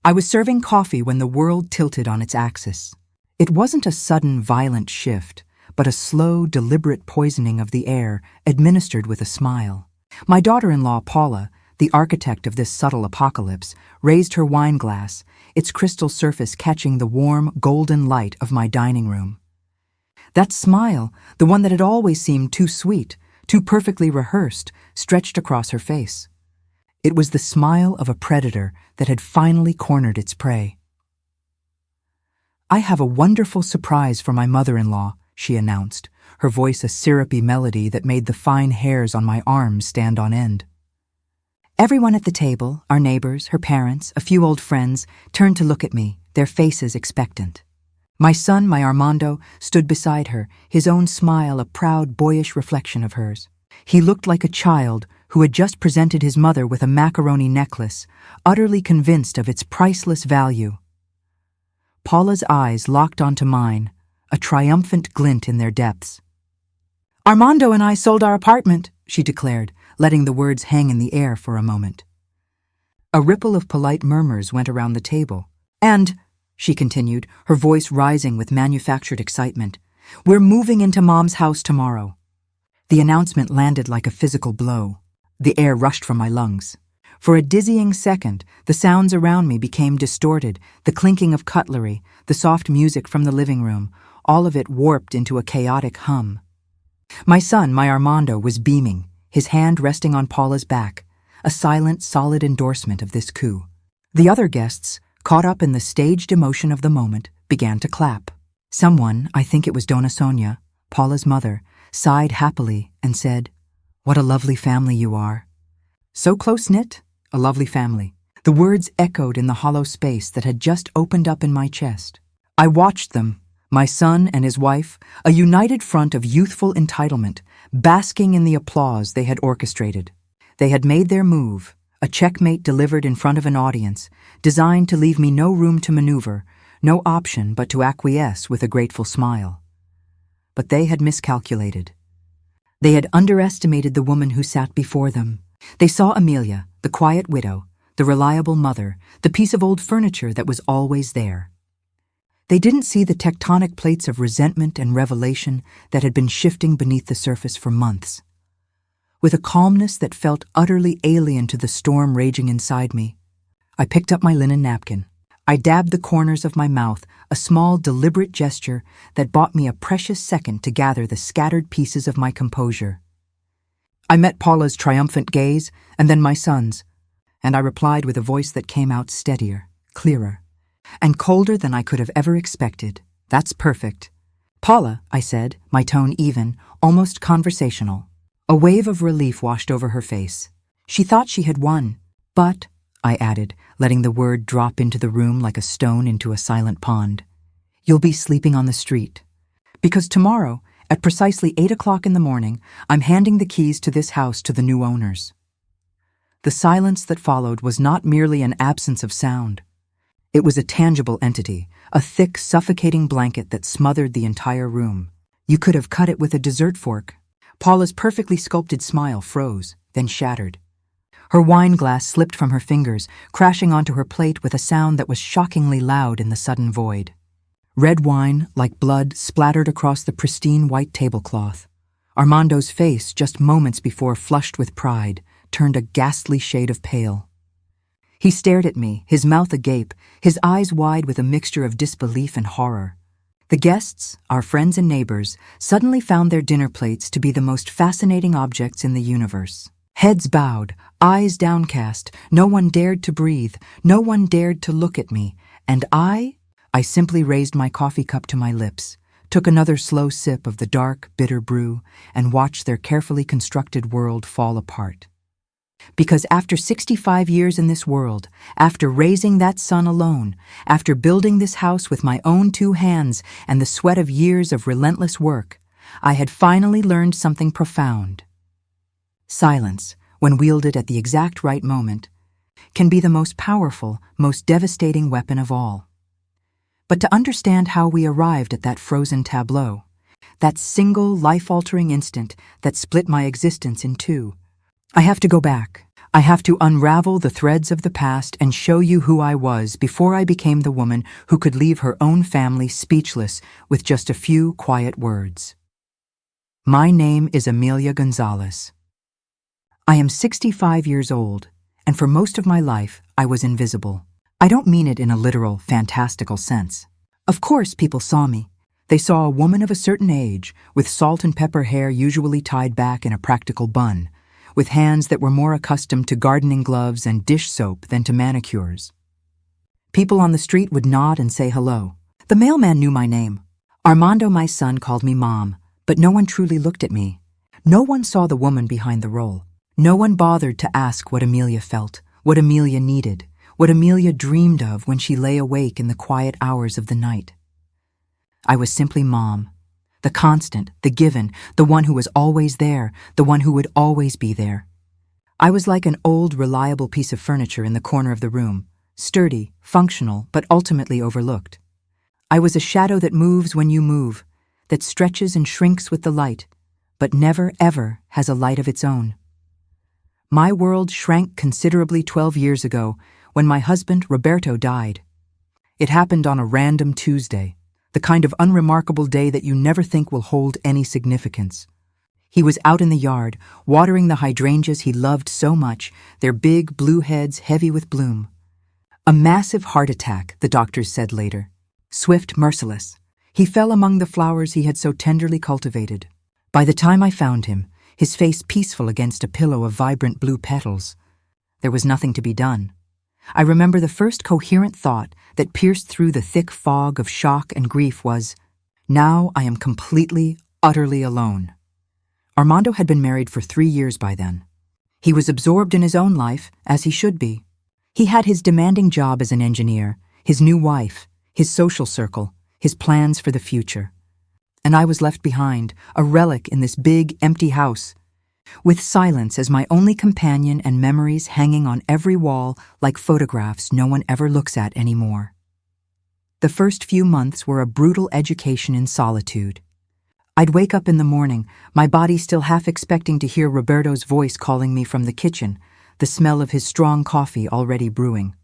I was serving coffee when the world tilted on its axis. It wasn't a sudden, violent shift, but a slow, deliberate poisoning of the air administered with a smile. My daughter-in-law, Paula, the architect of this subtle apocalypse, raised her wine glass, its crystal surface catching the warm, golden light of my dining room. That smile, the one that had always seemed too sweet, too perfectly rehearsed, stretched across her face. It was the smile of a predator that had finally cornered its prey. "I have a wonderful surprise for my mother-in-law," she announced, her voice a syrupy melody that made the fine hairs on my arms stand on end. Everyone at the table, our neighbors, her parents, a few old friends, turned to look at me, their faces expectant. My son, my Armando, stood beside her, his own smile a proud, boyish reflection of hers. He looked like a child who had just presented his mother with a macaroni necklace, utterly convinced of its priceless value. Paula's eyes locked onto mine, a triumphant glint in their depths. "Armando and I sold our apartment," she declared, letting the words hang in the air for a moment. A ripple of polite murmurs went around the table. "And," she continued, her voice rising with manufactured excitement, "we're moving into Mom's house tomorrow." The announcement landed like a physical blow. The air rushed from my lungs. For a dizzying second, the sounds around me became distorted, the clinking of cutlery, the soft music from the living room, all of it warped into a chaotic hum. My son, my Armando, was beaming, his hand resting on Paula's back, a silent, solid endorsement of this coup. The other guests, caught up in the staged emotion of the moment, began to clap. Someone, I think it was Dona Sonia, Paula's mother, sighed happily and said, "What a lovely family you are." So close-knit, a lovely family. The words echoed in the hollow space that had just opened up in my chest. I watched them, my son and his wife, a united front of youthful entitlement, basking in the applause they had orchestrated. They had made their move, a checkmate delivered in front of an audience, designed to leave me no room to maneuver, no option but to acquiesce with a grateful smile. But they had miscalculated. They had underestimated the woman who sat before them. They saw Amelia, the quiet widow, the reliable mother, the piece of old furniture that was always there. They didn't see the tectonic plates of resentment and revelation that had been shifting beneath the surface for months. With a calmness that felt utterly alien to the storm raging inside me, I picked up my linen napkin. I dabbed the corners of my mouth, a small, deliberate gesture that bought me a precious second to gather the scattered pieces of my composure. I met Paula's triumphant gaze, and then my son's, and I replied with a voice that came out steadier, clearer, and colder than I could have ever expected. "That's perfect." "Paula," I said, my tone even, almost conversational. A wave of relief washed over her face. She thought she had won. "But," I added, letting the word drop into the room like a stone into a silent pond, "you'll be sleeping on the street. Because tomorrow, at precisely 8 o'clock in the morning, I'm handing the keys to this house to the new owners." The silence that followed was not merely an absence of sound. It was a tangible entity, a thick, suffocating blanket that smothered the entire room. You could have cut it with a dessert fork. Paula's perfectly sculpted smile froze, then shattered. Her wine glass slipped from her fingers, crashing onto her plate with a sound that was shockingly loud in the sudden void. Red wine, like blood, splattered across the pristine white tablecloth. Armando's face, just moments before flushed with pride, turned a ghastly shade of pale. He stared at me, his mouth agape, his eyes wide with a mixture of disbelief and horror. The guests, our friends and neighbors, suddenly found their dinner plates to be the most fascinating objects in the universe. Heads bowed, eyes downcast, no one dared to breathe, no one dared to look at me, and I simply raised my coffee cup to my lips, took another slow sip of the dark, bitter brew, and watched their carefully constructed world fall apart. Because after 65 years in this world, after raising that son alone, after building this house with my own 2 hands and the sweat of years of relentless work, I had finally learned something profound. Silence, when wielded at the exact right moment, can be the most powerful, most devastating weapon of all. But to understand how we arrived at that frozen tableau, that single life-altering instant that split my existence in 2, I have to go back. I have to unravel the threads of the past and show you who I was before I became the woman who could leave her own family speechless with just a few quiet words. My name is Amelia Gonzalez. I am 65 years old, and for most of my life, I was invisible. I don't mean it in a literal, fantastical sense. Of course, people saw me. They saw a woman of a certain age, with salt and pepper hair usually tied back in a practical bun, with hands that were more accustomed to gardening gloves and dish soap than to manicures. People on the street would nod and say hello. The mailman knew my name. Armando, my son, called me Mom, but no one truly looked at me. No one saw the woman behind the role. No one bothered to ask what Amelia felt, what Amelia needed, what Amelia dreamed of when she lay awake in the quiet hours of the night. I was simply Mom. The constant, the given, the one who was always there, the one who would always be there. I was like an old, reliable piece of furniture in the corner of the room, sturdy, functional, but ultimately overlooked. I was a shadow that moves when you move, that stretches and shrinks with the light, but never, ever has a light of its own. My world shrank considerably 12 years ago when my husband, Roberto, died. It happened on a random Tuesday, the kind of unremarkable day that you never think will hold any significance. He was out in the yard, watering the hydrangeas he loved so much, their big blue heads heavy with bloom. A massive heart attack, the doctors said later. Swift, merciless. He fell among the flowers he had so tenderly cultivated. By the time I found him, his face peaceful against a pillow of vibrant blue petals, there was nothing to be done. I remember the first coherent thought that pierced through the thick fog of shock and grief was, now I am completely, utterly alone. Armando had been married for 3 years by then. He was absorbed in his own life, as he should be. He had his demanding job as an engineer, his new wife, his social circle, his plans for the future. And I was left behind, a relic in this big, empty house, with silence as my only companion and memories hanging on every wall like photographs no one ever looks at anymore. The first few months were a brutal education in solitude. I'd wake up in the morning, my body still half expecting to hear Roberto's voice calling me from the kitchen, the smell of his strong coffee already brewing.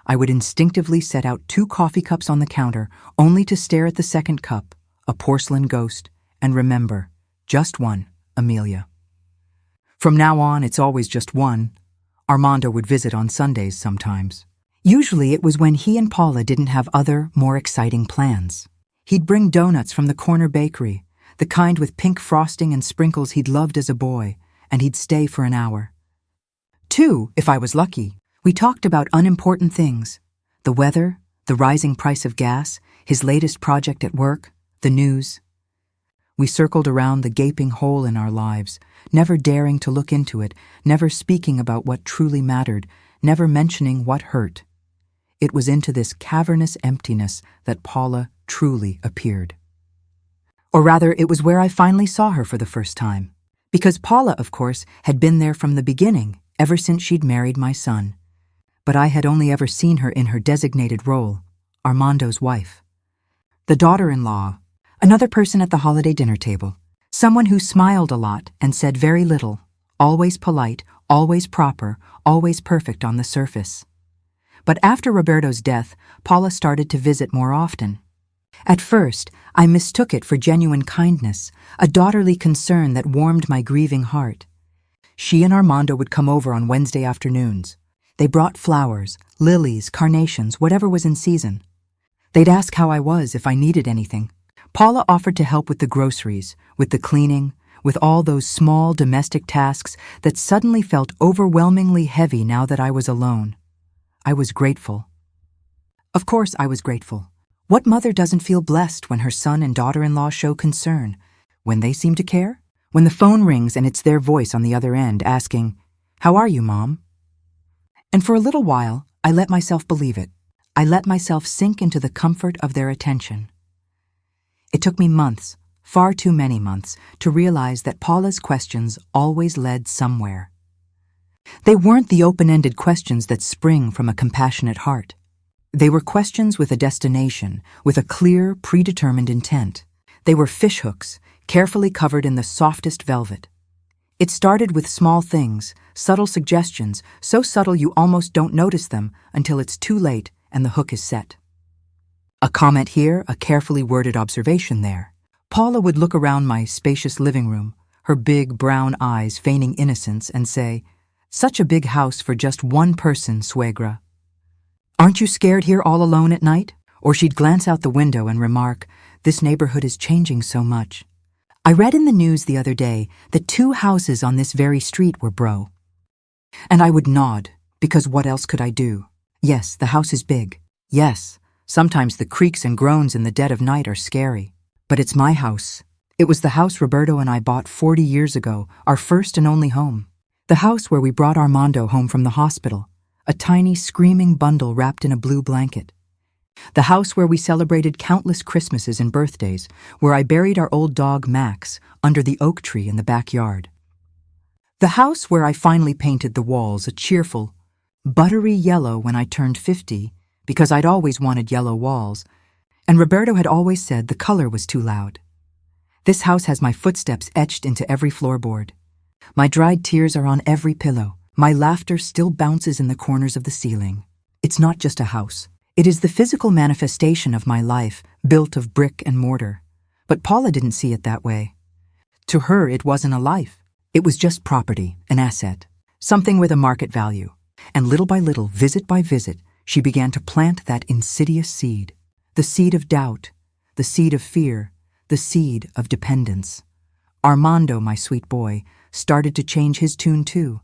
I would instinctively set out 2 coffee cups on the counter, only to stare at the second cup, a porcelain ghost, and remember, just one, Amelia. From now on, it's always just one. Armando would visit on Sundays sometimes. Usually it was when he and Paula didn't have other, more exciting plans. He'd bring donuts from the corner bakery, the kind with pink frosting and sprinkles he'd loved as a boy, and he'd stay for an hour. 2, if I was lucky. We talked about unimportant things. The weather, the rising price of gas, his latest project at work, the news. We circled around the gaping hole in our lives, never daring to look into it, never speaking about what truly mattered, never mentioning what hurt. It was into this cavernous emptiness that Paula truly appeared. Or rather, it was where I finally saw her for the first time. Because Paula, of course, had been there from the beginning, ever since she'd married my son. But I had only ever seen her in her designated role, Armando's wife. The daughter-in-law, another person at the holiday dinner table, someone who smiled a lot and said very little, always polite, always proper, always perfect on the surface. But after Roberto's death, Paula started to visit more often. At first, I mistook it for genuine kindness, a daughterly concern that warmed my grieving heart. She and Armando would come over on Wednesday afternoons. They brought flowers, lilies, carnations, whatever was in season. They'd ask how I was, if I needed anything. Paula offered to help with the groceries, with the cleaning, with all those small domestic tasks that suddenly felt overwhelmingly heavy now that I was alone. I was grateful. Of course I was grateful. What mother doesn't feel blessed when her son and daughter-in-law show concern, when they seem to care? When the phone rings and it's their voice on the other end asking, "How are you, Mom?" And for a little while, I let myself believe it. I let myself sink into the comfort of their attention. It took me months, far too many months, to realize that Paula's questions always led somewhere. They weren't the open-ended questions that spring from a compassionate heart. They were questions with a destination, with a clear, predetermined intent. They were fishhooks, carefully covered in the softest velvet. It started with small things, subtle suggestions, so subtle you almost don't notice them until it's too late and the hook is set. A comment here, a carefully worded observation there. Paula would look around my spacious living room, her big brown eyes feigning innocence, and say, "Such a big house for just one person, suegra. Aren't you scared here all alone at night?" Or she'd glance out the window and remark, "This neighborhood is changing so much. I read in the news the other day that 2 houses on this very street were broke." And I would nod, because what else could I do? Yes, the house is big. Yes, sometimes the creaks and groans in the dead of night are scary. But it's my house. It was the house Roberto and I bought 40 years ago, our first and only home. The house where we brought Armando home from the hospital, a tiny screaming bundle wrapped in a blue blanket. The house where we celebrated countless Christmases and birthdays, where I buried our old dog Max under the oak tree in the backyard. The house where I finally painted the walls a cheerful, buttery yellow when I turned 50, because I'd always wanted yellow walls, and Roberto had always said the color was too loud. This house has my footsteps etched into every floorboard. My dried tears are on every pillow. My laughter still bounces in the corners of the ceiling. It's not just a house. It is the physical manifestation of my life, built of brick and mortar. But Paula didn't see it that way. To her, it wasn't a life. It was just property, an asset, something with a market value. And little by little, visit by visit, she began to plant that insidious seed. The seed of doubt, the seed of fear, the seed of dependence. Armando, my sweet boy, started to change his tune too.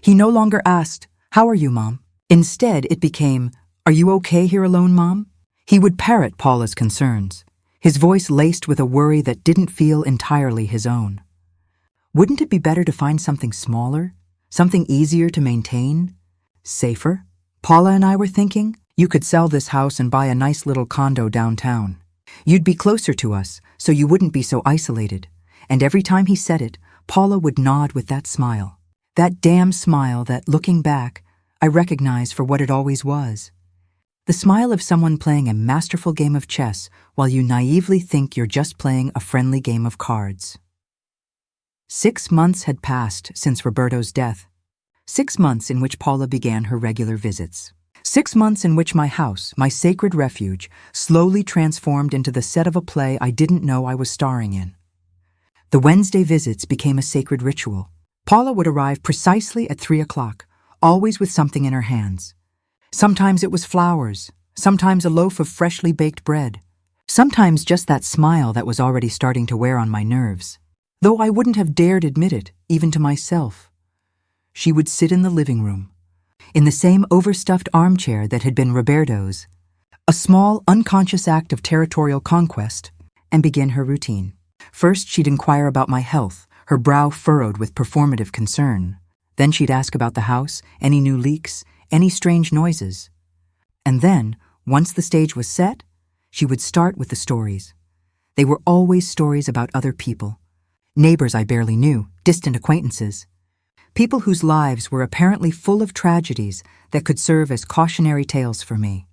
He no longer asked, "How are you, Mom?" Instead, it became, "Are you okay here alone, Mom?" He would parrot Paula's concerns, his voice laced with a worry that didn't feel entirely his own. Wouldn't it be better to find something smaller, something easier to maintain, safer? Paula and I were thinking, you could sell this house and buy a nice little condo downtown. You'd be closer to us, so you wouldn't be so isolated. And every time he said it, Paula would nod with that smile. That damn smile that, looking back, I recognized for what it always was. The smile of someone playing a masterful game of chess while you naively think you're just playing a friendly game of cards. 6 months had passed since Roberto's death. 6 months in which Paula began her regular visits. 6 months in which my house, my sacred refuge, slowly transformed into the set of a play I didn't know I was starring in. The Wednesday visits became a sacred ritual. Paula would arrive precisely at 3 o'clock, always with something in her hands. Sometimes it was flowers, sometimes a loaf of freshly baked bread, sometimes just that smile that was already starting to wear on my nerves, though I wouldn't have dared admit it, even to myself. She would sit in the living room, in the same overstuffed armchair that had been Roberto's, a small, unconscious act of territorial conquest, and begin her routine. First, she'd inquire about my health, her brow furrowed with performative concern. Then she'd ask about the house, any new leaks, any strange noises. And then, once the stage was set, she would start with the stories. They were always stories about other people. Neighbors I barely knew, distant acquaintances. People whose lives were apparently full of tragedies that could serve as cautionary tales for me.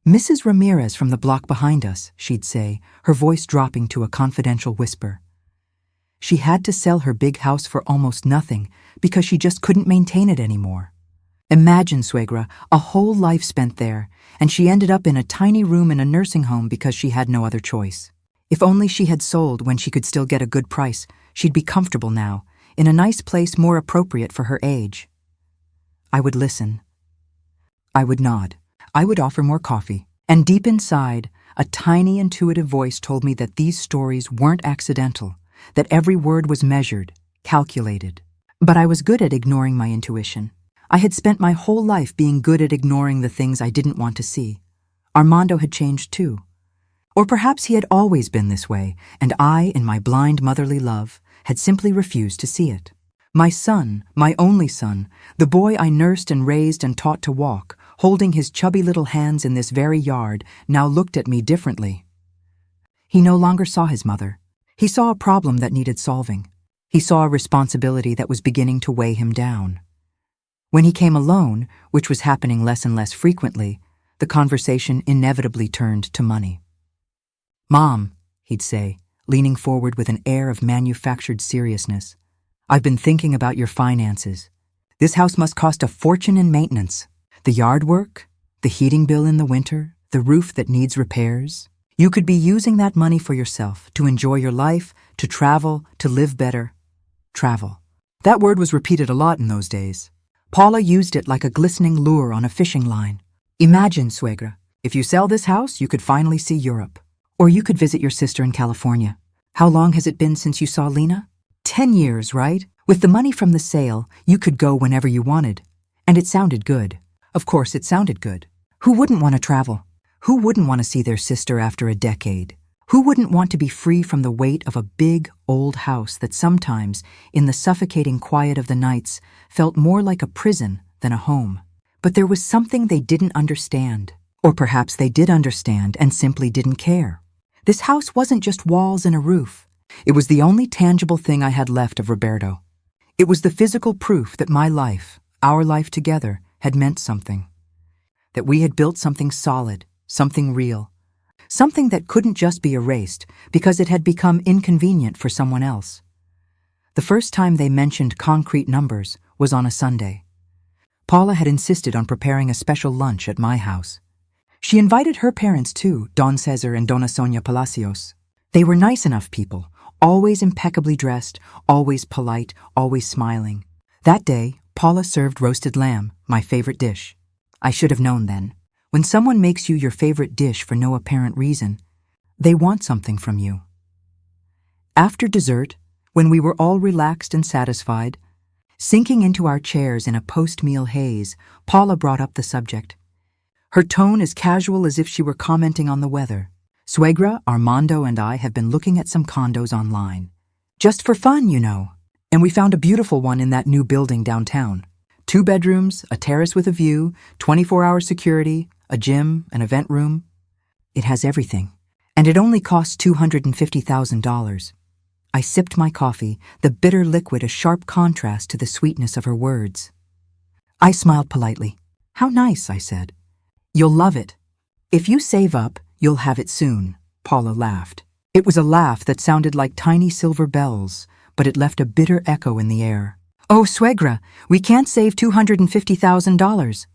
"Mrs. Ramirez from the block behind us," she'd say, her voice dropping to a confidential whisper. She had to sell her big house for almost nothing because she just couldn't maintain it anymore. Imagine, suegra, a whole life spent there, and she ended up in a tiny room in a nursing home because she had no other choice. If only she had sold when she could still get a good price, she'd be comfortable now, in a nice place more appropriate for her age. I would listen. I would nod. I would offer more coffee. And deep inside, a tiny intuitive voice told me that these stories weren't accidental, that every word was measured, calculated. But I was good at ignoring my intuition. I had spent my whole life being good at ignoring the things I didn't want to see. Armando had changed too. Or perhaps he had always been this way, and I, in my blind motherly love, had simply refused to see it. My son, my only son, the boy I nursed and raised and taught to walk, holding his chubby little hands in this very yard, now looked at me differently. He no longer saw his mother. He saw a problem that needed solving. He saw a responsibility that was beginning to weigh him down. When he came alone, which was happening less and less frequently, the conversation inevitably turned to money. "Mom," he'd say, leaning forward with an air of manufactured seriousness, I've been thinking about your finances. This house must cost a fortune in maintenance. The yard work, the heating bill in the winter, the roof that needs repairs. You could be using that money for yourself, to enjoy your life, to travel, to live better. Travel. That word was repeated a lot in those days. Paula used it like a glistening lure on a fishing line. Imagine, suegra, if you sell this house, you could finally see Europe. Or you could visit your sister in California. How long has it been since you saw Lena? 10 years, right? With the money from the sale, you could go whenever you wanted. And it sounded good. Of course, it sounded good. Who wouldn't want to travel? Who wouldn't want to see their sister after a decade? Who wouldn't want to be free from the weight of a big, old house that sometimes, in the suffocating quiet of the nights, felt more like a prison than a home? But there was something they didn't understand. Or perhaps they did understand and simply didn't care. This house wasn't just walls and a roof. It was the only tangible thing I had left of Roberto. It was the physical proof that my life, our life together, had meant something. That we had built something solid, something real. Something that couldn't just be erased because it had become inconvenient for someone else. The first time they mentioned concrete numbers was on a Sunday. Paula had insisted on preparing a special lunch at my house. She invited her parents too, Don Cesar and Dona Sonia Palacios. They were nice enough people, always impeccably dressed, always polite, always smiling. That day, Paula served roasted lamb, my favorite dish. I should have known then. When someone makes you your favorite dish for no apparent reason, they want something from you. After dessert, when we were all relaxed and satisfied, sinking into our chairs in a post-meal haze, Paula brought up the subject. Her tone as casual as if she were commenting on the weather. Suegra, Armando, and I have been looking at some condos online. Just for fun, you know. And we found a beautiful one in that new building downtown. 2 bedrooms, a terrace with a view, 24-hour security, a gym, an event room. It has everything. And it only costs $250,000. I sipped my coffee, the bitter liquid a sharp contrast to the sweetness of her words. I smiled politely. How nice, I said. You'll love it. If you save up, you'll have it soon, Paula laughed. It was a laugh that sounded like tiny silver bells, but it left a bitter echo in the air. Oh, suegra, we can't save $250,000.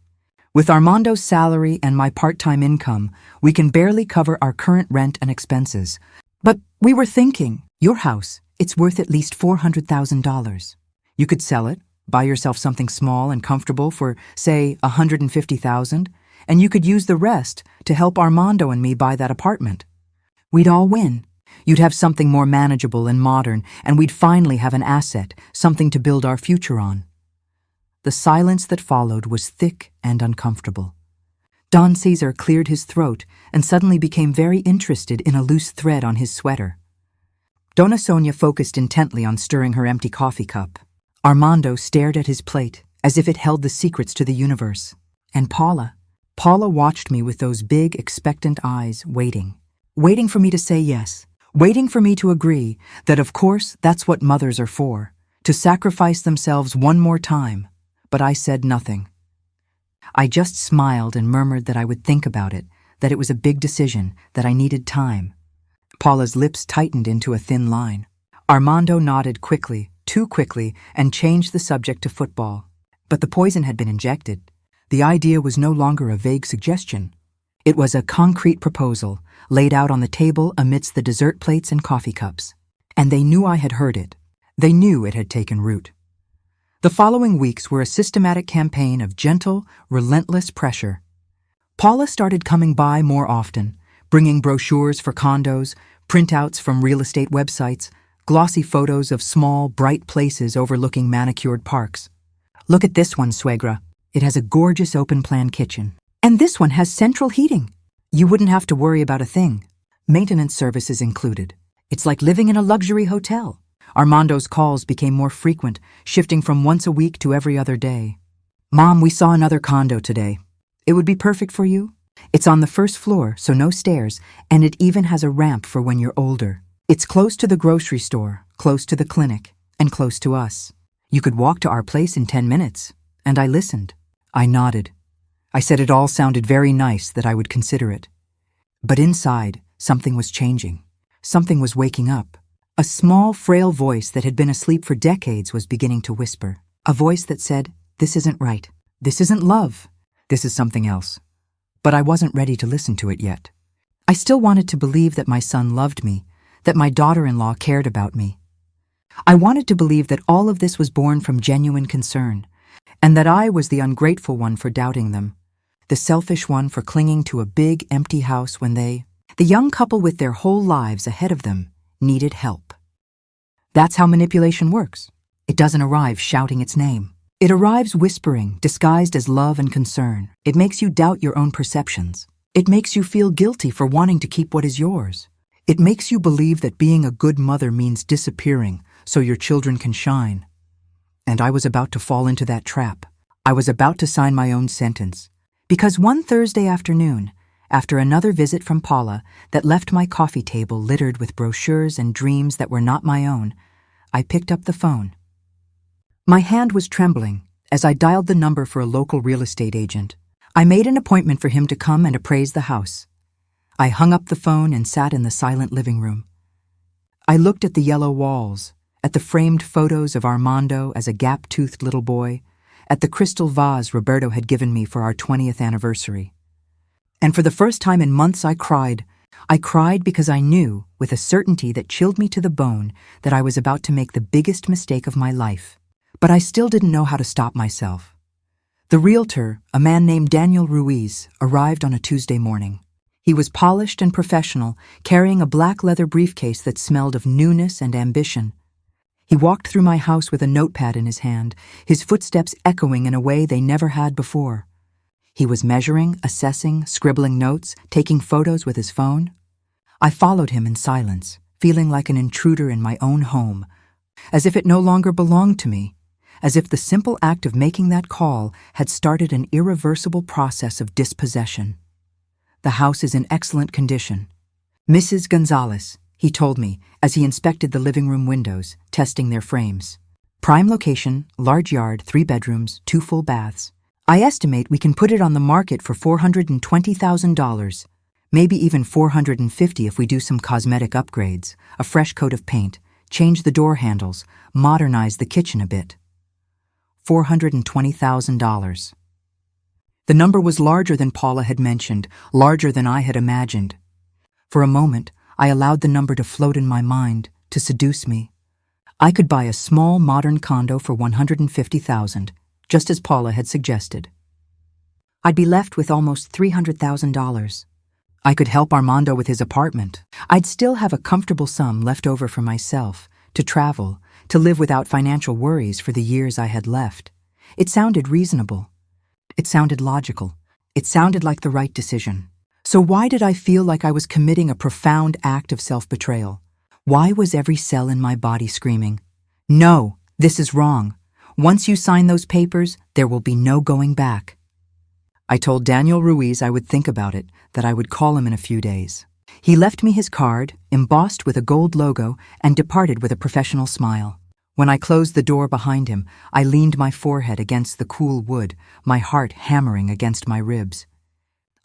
With Armando's salary and my part-time income, we can barely cover our current rent and expenses. But we were thinking, your house, it's worth at least $400,000. You could sell it, buy yourself something small and comfortable for, say, $150,000, and you could use the rest to help Armando and me buy that apartment. We'd all win. You'd have something more manageable and modern, and we'd finally have an asset, something to build our future on. The silence that followed was thick and uncomfortable. Don Cesar cleared his throat and suddenly became very interested in a loose thread on his sweater. Dona Sonia focused intently on stirring her empty coffee cup. Armando stared at his plate as if it held the secrets to the universe. And Paula watched me with those big, expectant eyes, waiting for me to say yes, waiting for me to agree that of course that's what mothers are for, to sacrifice themselves one more time. But I said nothing. I just smiled and murmured that I would think about it, that it was a big decision, that I needed time. Paula's lips tightened into a thin line. Armando nodded quickly, too quickly, and changed the subject to football. But the poison had been injected. The idea was no longer a vague suggestion. It was a concrete proposal, laid out on the table amidst the dessert plates and coffee cups. And they knew I had heard it. They knew it had taken root. The following weeks were a systematic campaign of gentle, relentless pressure. Paula started coming by more often, bringing brochures for condos, printouts from real estate websites, glossy photos of small, bright places overlooking manicured parks. Look at this one, suegra. It has a gorgeous open-plan kitchen. And this one has central heating. You wouldn't have to worry about a thing. Maintenance services included. It's like living in a luxury hotel. Armando's calls became more frequent, shifting from once a week to every other day. Mom, we saw another condo today. It would be perfect for you. It's on the first floor, so no stairs, and it even has a ramp for when you're older. It's close to the grocery store, close to the clinic, and close to us. You could walk to our place in 10 minutes. And I listened. I nodded. I said it all sounded very nice, that I would consider it. But inside, something was changing. Something was waking up. A small, frail voice that had been asleep for decades was beginning to whisper. A voice that said, "This isn't right. This isn't love. This is something else." But I wasn't ready to listen to it yet. I still wanted to believe that my son loved me, that my daughter-in-law cared about me. I wanted to believe that all of this was born from genuine concern, and that I was the ungrateful one for doubting them, the selfish one for clinging to a big, empty house when they, the young couple with their whole lives ahead of them, needed help. That's how manipulation works. It doesn't arrive shouting its name. It arrives whispering, disguised as love and concern. It makes you doubt your own perceptions. It makes you feel guilty for wanting to keep what is yours. It makes you believe that being a good mother means disappearing so your children can shine. And I was about to fall into that trap. I was about to sign my own sentence. Because one Thursday afternoon, after another visit from Paula that left my coffee table littered with brochures and dreams that were not my own, I picked up the phone. My hand was trembling as I dialed the number for a local real estate agent. I made an appointment for him to come and appraise the house. I hung up the phone and sat in the silent living room. I looked at the yellow walls, at the framed photos of Armando as a gap-toothed little boy, at the crystal vase Roberto had given me for our 20th anniversary. And for the first time in months I cried. I cried because I knew, with a certainty that chilled me to the bone, that I was about to make the biggest mistake of my life. But I still didn't know how to stop myself. The realtor, a man named Daniel Ruiz, arrived on a Tuesday morning. He was polished and professional, carrying a black leather briefcase that smelled of newness and ambition. He walked through my house with a notepad in his hand, his footsteps echoing in a way they never had before. He was measuring, assessing, scribbling notes, taking photos with his phone. I followed him in silence, feeling like an intruder in my own home, as if it no longer belonged to me, as if the simple act of making that call had started an irreversible process of dispossession. The house is in excellent condition. Mrs. Gonzalez, he told me as he inspected the living room windows, testing their frames. Prime location, large yard, 3 bedrooms, 2 full baths. I estimate we can put it on the market for $420,000, maybe even $450,000 if we do some cosmetic upgrades, a fresh coat of paint, change the door handles, modernize the kitchen a bit. $420,000. The number was larger than Paula had mentioned, larger than I had imagined. For a moment, I allowed the number to float in my mind, to seduce me. I could buy a small, modern condo for $150,000, just as Paula had suggested. I'd be left with almost $300,000. I could help Armando with his apartment. I'd still have a comfortable sum left over for myself, to travel, to live without financial worries for the years I had left. It sounded reasonable. It sounded logical. It sounded like the right decision. So why did I feel like I was committing a profound act of self-betrayal? Why was every cell in my body screaming, "No, this is wrong. Once you sign those papers, there will be no going back"? I told Daniel Ruiz I would think about it, that I would call him in a few days. He left me his card, embossed with a gold logo, and departed with a professional smile. When I closed the door behind him, I leaned my forehead against the cool wood, my heart hammering against my ribs.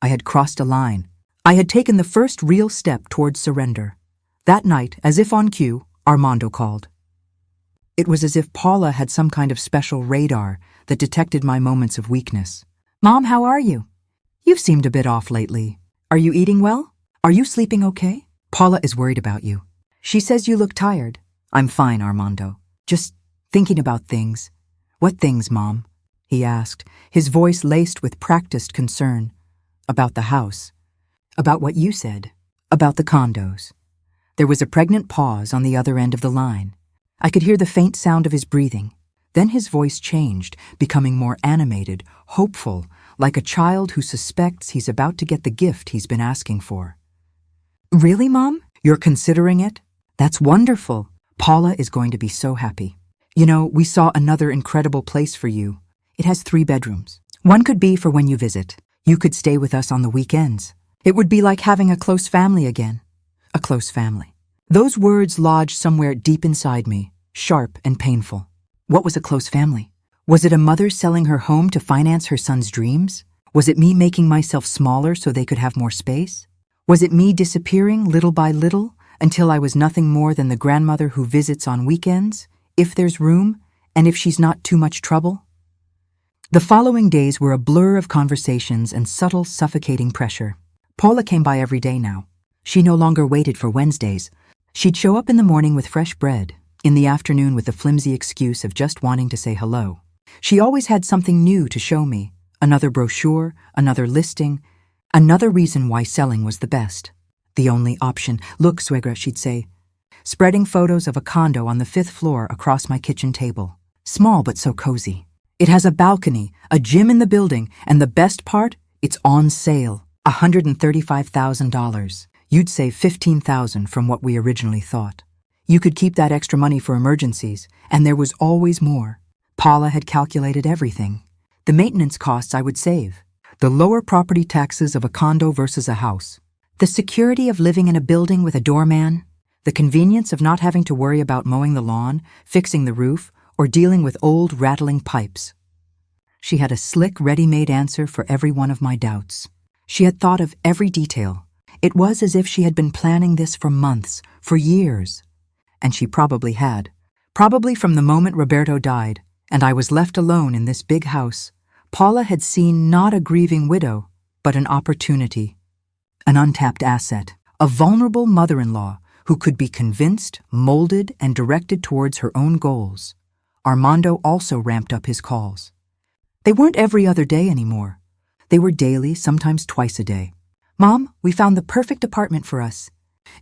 I had crossed a line. I had taken the first real step towards surrender. That night, as if on cue, Armando called. It was as if Paula had some kind of special radar that detected my moments of weakness. "Mom, how are you? You've seemed a bit off lately. Are you eating well? Are you sleeping okay? Paula is worried about you. She says you look tired." "I'm fine, Armando. Just thinking about things." "What things, Mom?" he asked, his voice laced with practiced concern. "About the house. About what you said. About the condos." There was a pregnant pause on the other end of the line. I could hear the faint sound of his breathing. Then his voice changed, becoming more animated, hopeful, like a child who suspects he's about to get the gift he's been asking for. "Really, Mom? You're considering it? That's wonderful. Paula is going to be so happy. You know, we saw another incredible place for you. It has 3 bedrooms. One could be for when you visit. You could stay with us on the weekends. It would be like having a close family again. A close family." Those words lodged somewhere deep inside me, sharp and painful. What was a close family? Was it a mother selling her home to finance her son's dreams? Was it me making myself smaller so they could have more space? Was it me disappearing little by little, until I was nothing more than the grandmother who visits on weekends, if there's room, and if she's not too much trouble. The following days were a blur of conversations and subtle, suffocating pressure. Paula came by every day now. She no longer waited for Wednesdays. She'd show up in the morning with fresh bread, in the afternoon with the flimsy excuse of just wanting to say hello. She always had something new to show me, another brochure, another listing, another reason why selling was the best. The only option. Look, suegra, she'd say, spreading photos of a condo on the 5th floor across my kitchen table. Small but so cozy. It has a balcony, a gym in the building, and the best part, it's on sale. $135,000. You'd save $15,000 from what we originally thought. You could keep that extra money for emergencies, and there was always more. Paula had calculated everything. The maintenance costs I would save, the lower property taxes of a condo versus a house, the security of living in a building with a doorman, the convenience of not having to worry about mowing the lawn, fixing the roof, or dealing with old rattling pipes. She had a slick, ready-made answer for every one of my doubts. She had thought of every detail. It was as if she had been planning this for months, for years. And she probably had. Probably from the moment Roberto died, and I was left alone in this big house, Paula had seen not a grieving widow, but an opportunity, an untapped asset, a vulnerable mother-in-law who could be convinced, molded, and directed towards her own goals. Armando also ramped up his calls. They weren't every other day anymore. They were daily, sometimes twice a day. Mom, we found the perfect apartment for us.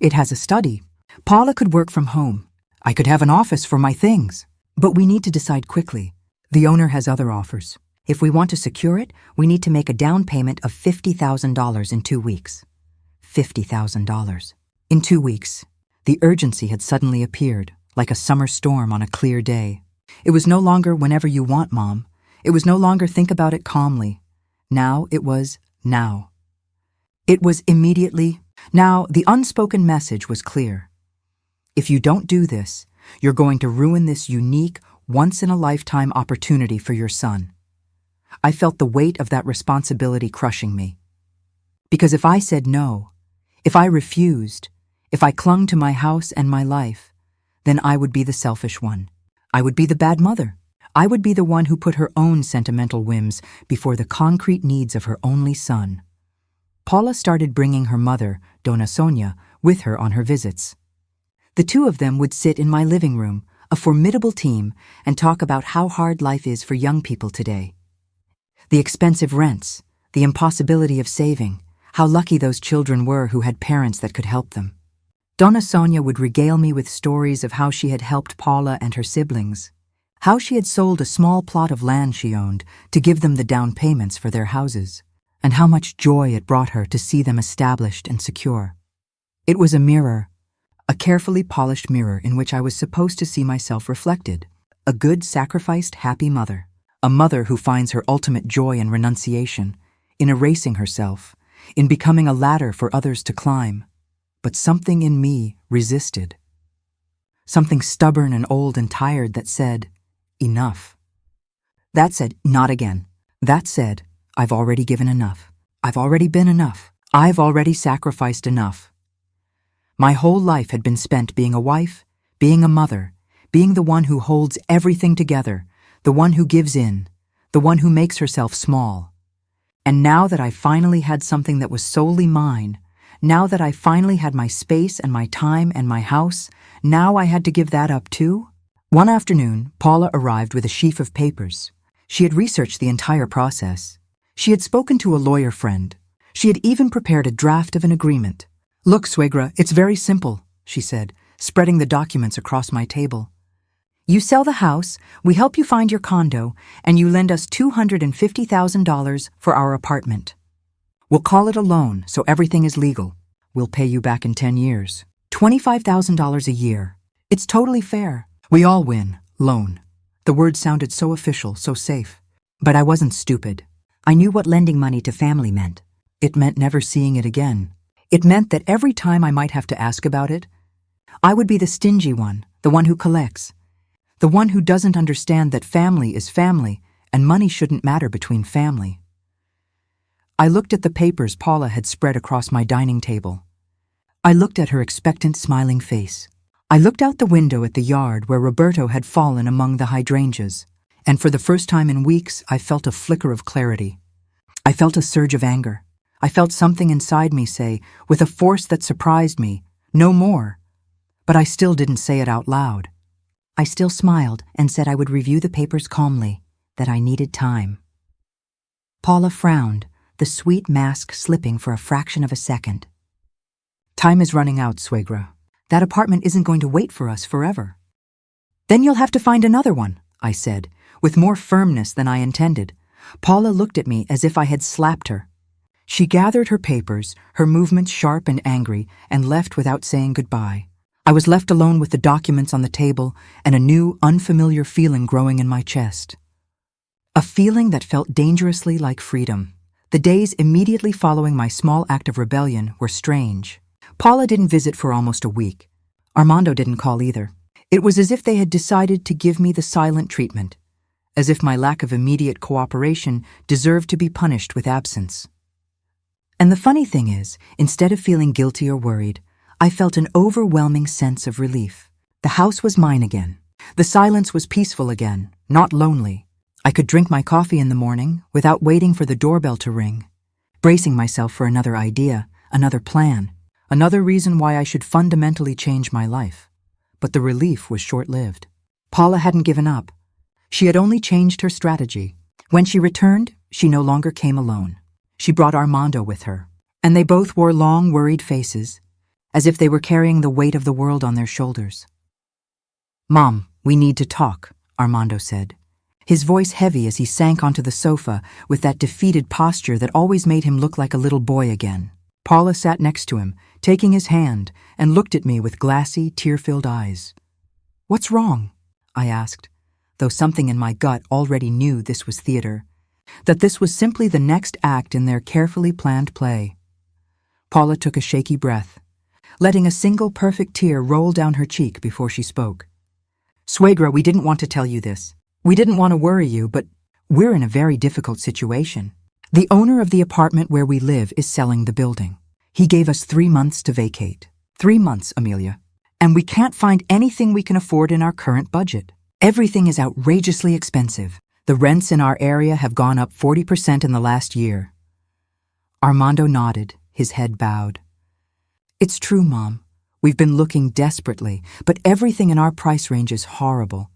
It has a study. Paula could work from home. I could have an office for my things. But we need to decide quickly. The owner has other offers. If we want to secure it, we need to make a down payment of $50,000 in 2 weeks. $50,000. In 2 weeks. The urgency had suddenly appeared, like a summer storm on a clear day. It was no longer whenever you want, Mom. It was no longer think about it calmly. Now it was now. It was immediately. Now the unspoken message was clear. If you don't do this, you're going to ruin this unique, once-in-a-lifetime opportunity for your son. I felt the weight of that responsibility crushing me. Because if I said no, if I refused, if I clung to my house and my life, then I would be the selfish one. I would be the bad mother. I would be the one who put her own sentimental whims before the concrete needs of her only son. Paula started bringing her mother, Dona Sonia, with her on her visits. The two of them would sit in my living room, a formidable team, and talk about how hard life is for young people today. The expensive rents, the impossibility of saving, how lucky those children were who had parents that could help them. Dona Sonia would regale me with stories of how she had helped Paula and her siblings, how she had sold a small plot of land she owned to give them the down payments for their houses, and how much joy it brought her to see them established and secure. It was a mirror, a carefully polished mirror in which I was supposed to see myself reflected, a good, sacrificed, happy mother, a mother who finds her ultimate joy in renunciation, in erasing herself, in becoming a ladder for others to climb. But something in me resisted. Something stubborn and old and tired that said, enough. That said, not again. That said, I've already given enough. I've already been enough. I've already sacrificed enough. My whole life had been spent being a wife, being a mother, being the one who holds everything together, the one who gives in, the one who makes herself small. And now that I finally had something that was solely mine, now that I finally had my space and my time and my house, now I had to give that up too? One afternoon, Paula arrived with a sheaf of papers. She had researched the entire process. She had spoken to a lawyer friend. She had even prepared a draft of an agreement. Look, suegra, it's very simple, she said, spreading the documents across my table. You sell the house, we help you find your condo, and you lend us $250,000 for our apartment. We'll call it a loan, so everything is legal. We'll pay you back in 10 years. $25,000 a year. It's totally fair. We all win. Loan. The word sounded so official, so safe. But I wasn't stupid. I knew what lending money to family meant. It meant never seeing it again. It meant that every time I might have to ask about it, I would be the stingy one, the one who collects, the one who doesn't understand that family is family and money shouldn't matter between family. I looked at the papers Paula had spread across my dining table. I looked at her expectant, smiling face. I looked out the window at the yard where Roberto had fallen among the hydrangeas, and for the first time in weeks I felt a flicker of clarity. I felt a surge of anger. I felt something inside me say, with a force that surprised me, "No more." But I still didn't say it out loud. I still smiled and said I would review the papers calmly, that I needed time. Paula frowned, the sweet mask slipping for a fraction of a second. "Time is running out, Suegra. That apartment isn't going to wait for us forever." "Then you'll have to find another one," I said, with more firmness than I intended. Paula looked at me as if I had slapped her. She gathered her papers, her movements sharp and angry, and left without saying goodbye. I was left alone with the documents on the table and a new, unfamiliar feeling growing in my chest. A feeling that felt dangerously like freedom. The days immediately following my small act of rebellion were strange. Paula didn't visit for almost a week. Armando didn't call either. It was as if they had decided to give me the silent treatment, as if my lack of immediate cooperation deserved to be punished with absence. And the funny thing is, instead of feeling guilty or worried, I felt an overwhelming sense of relief. The house was mine again. The silence was peaceful again, not lonely. I could drink my coffee in the morning without waiting for the doorbell to ring, bracing myself for another idea, another plan, another reason why I should fundamentally change my life. But the relief was short-lived. Paula hadn't given up. She had only changed her strategy. When she returned, she no longer came alone. She brought Armando with her, and they both wore long, worried faces, as if they were carrying the weight of the world on their shoulders. "Mom, we need to talk," Armando said, his voice heavy as he sank onto the sofa with that defeated posture that always made him look like a little boy again. Paula sat next to him, taking his hand, and looked at me with glassy, tear-filled eyes. "What's wrong?" I asked, though something in my gut already knew this was theater, that this was simply the next act in their carefully planned play. Paula took a shaky breath, letting a single perfect tear roll down her cheek before she spoke. "Suegra, we didn't want to tell you this. We didn't want to worry you, but we're in a very difficult situation. The owner of the apartment where we live is selling the building. He gave us 3 months to vacate. 3 months, Amelia. And we can't find anything we can afford in our current budget. Everything is outrageously expensive. The rents in our area have gone up 40% in the last year." Armando nodded, his head bowed. "It's true, Mom. We've been looking desperately, but everything in our price range is horrible.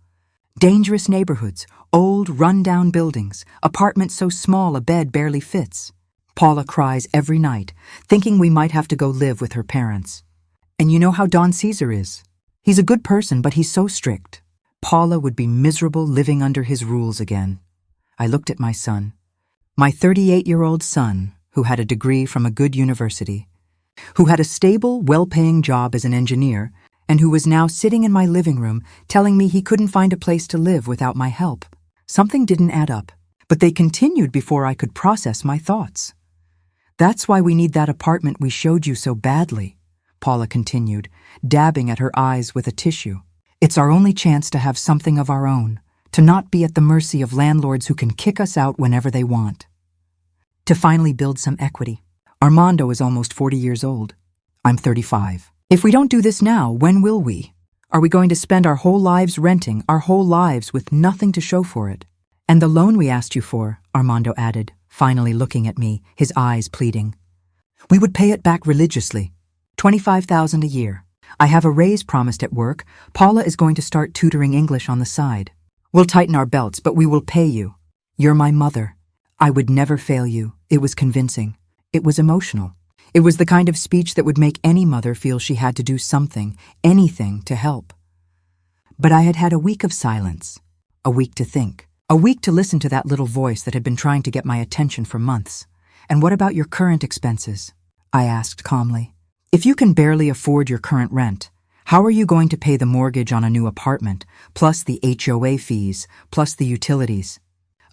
Dangerous neighborhoods, old, run-down buildings, apartments so small a bed barely fits. Paula cries every night, thinking we might have to go live with her parents. And you know how Don Cesar is. He's a good person, but he's so strict. Paula would be miserable living under his rules again." I looked at my son, my 38-year-old son, who had a degree from a good university, who had a stable, well-paying job as an engineer, and who was now sitting in my living room telling me he couldn't find a place to live without my help. Something didn't add up, but they continued before I could process my thoughts. "That's why we need that apartment we showed you so badly," Paula continued, dabbing at her eyes with a tissue. "It's our only chance to have something of our own, to not be at the mercy of landlords who can kick us out whenever they want. To finally build some equity. Armando is almost 40 years old. I'm 35. If we don't do this now, when will we? Are we going to spend our whole lives renting, our whole lives with nothing to show for it? And the loan we asked you for," Armando added, finally looking at me, his eyes pleading. "We would pay it back religiously. $25,000 a year. I have a raise promised at work. Paula is going to start tutoring English on the side. We'll tighten our belts, but we will pay you. You're my mother. I would never fail you." It was convincing. It was emotional. It was the kind of speech that would make any mother feel she had to do something, anything, to help. But I had had a week of silence, a week to think, a week to listen to that little voice that had been trying to get my attention for months. "And what about your current expenses?" I asked calmly. "If you can barely afford your current rent, how are you going to pay the mortgage on a new apartment, plus the HOA fees, plus the utilities?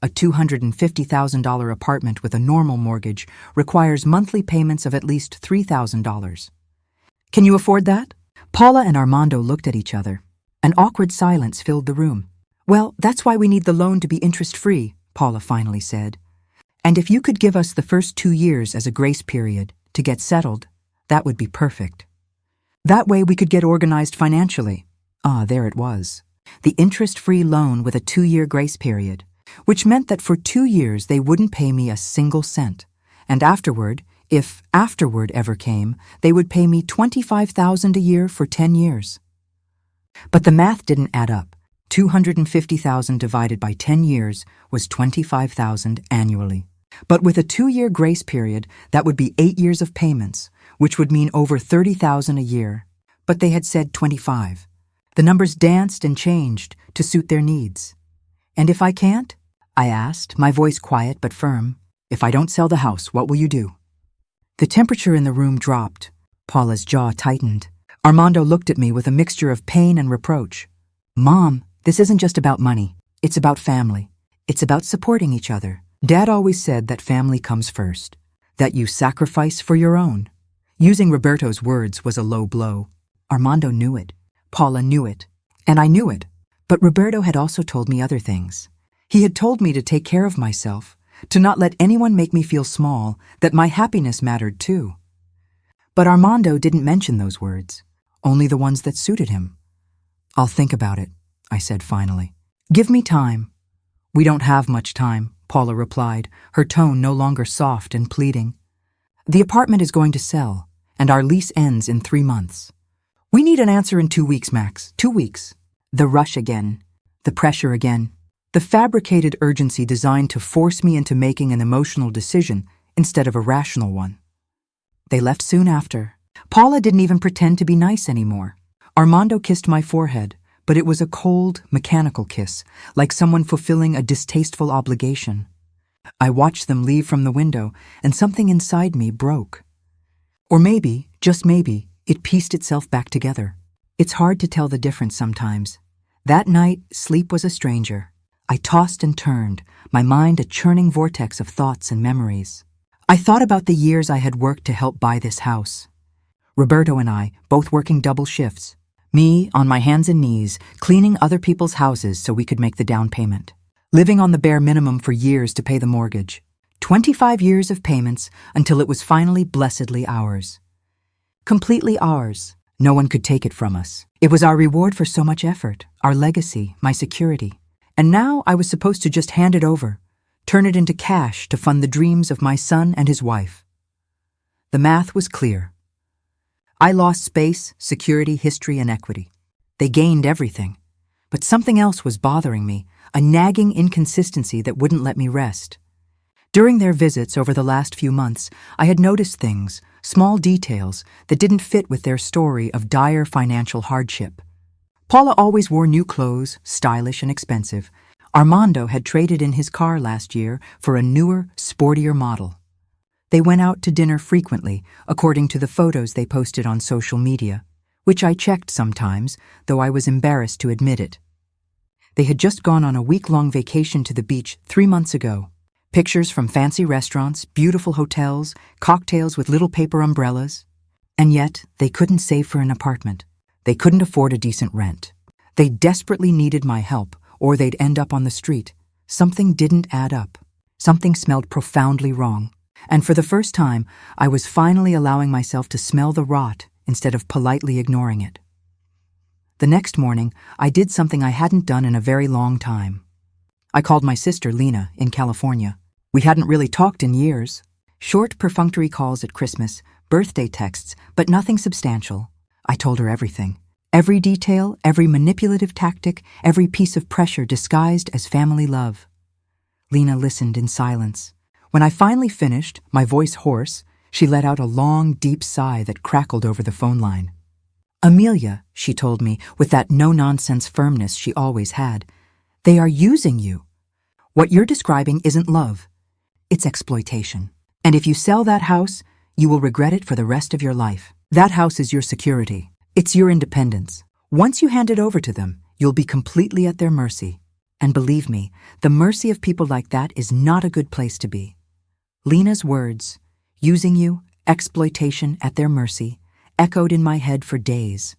A $250,000 apartment with a normal mortgage requires monthly payments of at least $3,000. Can you afford that?" Paula and Armando looked at each other. An awkward silence filled the room. "Well, that's why we need the loan to be interest-free," Paula finally said. "And if you could give us the first 2 years as a grace period to get settled, that would be perfect." That way we could get organized financially. Ah, there it was. The interest-free loan with a 2-year grace period, which meant that for 2 years they wouldn't pay me a single cent. And afterward, if afterward ever came, they would pay me $25,000 a year for 10 years. But the math didn't add up. $250,000 divided by 10 years was $25,000 annually. But with a 2-year grace period, that would be 8 years of payments, which would mean over $30,000 a year. But they had said 25. The numbers danced and changed to suit their needs. And if I can't? I asked, my voice quiet but firm. If I don't sell the house, what will you do? The temperature in the room dropped. Paula's jaw tightened. Armando looked at me with a mixture of pain and reproach. Mom, this isn't just about money. It's about family. It's about supporting each other. Dad always said that family comes first, that you sacrifice for your own. Using Roberto's words was a low blow. Armando knew it. Paula knew it. And I knew it. But Roberto had also told me other things. He had told me to take care of myself, to not let anyone make me feel small, that my happiness mattered too. But Armando didn't mention those words, only the ones that suited him. I'll think about it, I said finally. Give me time. We don't have much time, Paula replied, her tone no longer soft and pleading. The apartment is going to sell, and our lease ends in 3 months. We need an answer in 2 weeks, Max. 2 weeks. The rush again. The pressure again. The fabricated urgency designed to force me into making an emotional decision instead of a rational one. They left soon after. Paula didn't even pretend to be nice anymore. Armando kissed my forehead, but it was a cold, mechanical kiss, like someone fulfilling a distasteful obligation. I watched them leave from the window, and something inside me broke. Or maybe, just maybe, it pieced itself back together. It's hard to tell the difference sometimes. That night, sleep was a stranger. I tossed and turned, my mind a churning vortex of thoughts and memories. I thought about the years I had worked to help buy this house. Roberto and I, both working double shifts. Me, on my hands and knees, cleaning other people's houses so we could make the down payment. Living on the bare minimum for years to pay the mortgage. 25 years of payments until it was finally blessedly ours. Completely ours. No one could take it from us. It was our reward for so much effort, our legacy, my security. And now I was supposed to just hand it over, turn it into cash to fund the dreams of my son and his wife. The math was clear. I lost space, security, history, and equity. They gained everything. But something else was bothering me, a nagging inconsistency that wouldn't let me rest. During their visits over the last few months, I had noticed things, small details, that didn't fit with their story of dire financial hardship. Paula always wore new clothes, stylish and expensive. Armando had traded in his car last year for a newer, sportier model. They went out to dinner frequently, according to the photos they posted on social media, which I checked sometimes, though I was embarrassed to admit it. They had just gone on a week-long vacation to the beach 3 months ago. Pictures from fancy restaurants, beautiful hotels, cocktails with little paper umbrellas. And yet, they couldn't save for an apartment. They couldn't afford a decent rent. They desperately needed my help, or they'd end up on the street. Something didn't add up. Something smelled profoundly wrong. And for the first time, I was finally allowing myself to smell the rot instead of politely ignoring it. The next morning, I did something I hadn't done in a very long time. I called my sister, Lena, in California. We hadn't really talked in years. Short, perfunctory calls at Christmas, birthday texts, but nothing substantial. I told her everything. Every detail, every manipulative tactic, every piece of pressure disguised as family love. Lena listened in silence. When I finally finished, my voice hoarse, she let out a long, deep sigh that crackled over the phone line. Amelia, she told me, with that no-nonsense firmness she always had, they are using you. What you're describing isn't love. It's exploitation. And if you sell that house, you will regret it for the rest of your life. That house is your security. It's your independence. Once you hand it over to them, you'll be completely at their mercy. And believe me, the mercy of people like that is not a good place to be. Lena's words, using you, exploitation at their mercy, echoed in my head for days.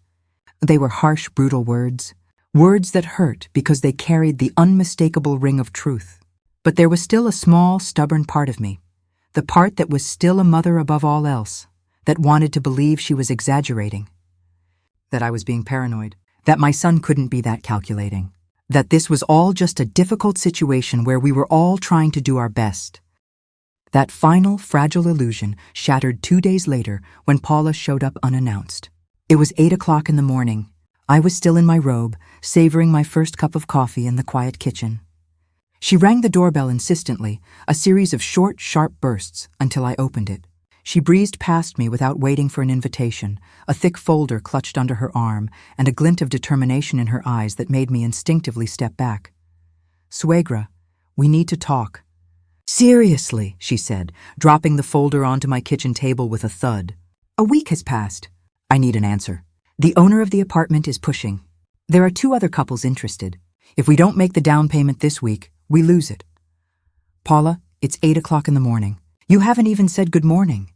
They were harsh, brutal words. Words that hurt because they carried the unmistakable ring of truth. But there was still a small, stubborn part of me, the part that was still a mother above all else, that wanted to believe she was exaggerating. that I was being paranoid, that my son couldn't be that calculating, that this was all just a difficult situation where we were all trying to do our best. That final, fragile illusion shattered 2 days later when Paula showed up unannounced. It was 8 o'clock in the morning. I was still in my robe, savoring my first cup of coffee in the quiet kitchen. She rang the doorbell insistently, a series of short, sharp bursts, until I opened it. She breezed past me without waiting for an invitation, a thick folder clutched under her arm, and a glint of determination in her eyes that made me instinctively step back. "Suegra, we need to talk." "Seriously," she said, dropping the folder onto my kitchen table with a thud. "A week has passed. I need an answer. The owner of the apartment is pushing. There are 2 other couples interested. If we don't make the down payment this week, we lose it." "Paula, it's 8 o'clock in the morning. You haven't even said good morning."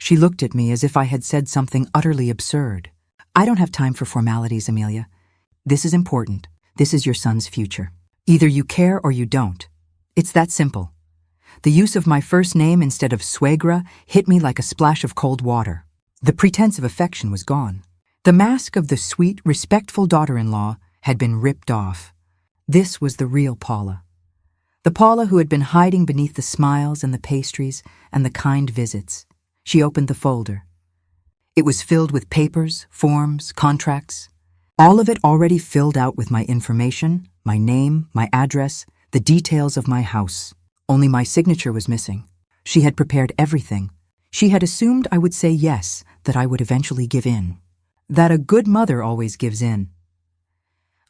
She looked at me as if I had said something utterly absurd. "I don't have time for formalities, Amelia. This is important. This is your son's future. Either you care or you don't. It's that simple." The use of my first name instead of Suegra hit me like a splash of cold water. The pretense of affection was gone. The mask of the sweet, respectful daughter-in-law had been ripped off. This was the real Paula. The Paula who had been hiding beneath the smiles and the pastries and the kind visits. She opened the folder. It was filled with papers, forms, contracts, all of it already filled out with my information, my name, my address, the details of my house. Only my signature was missing. She had prepared everything. She had assumed I would say yes, that I would eventually give in. That a good mother always gives in.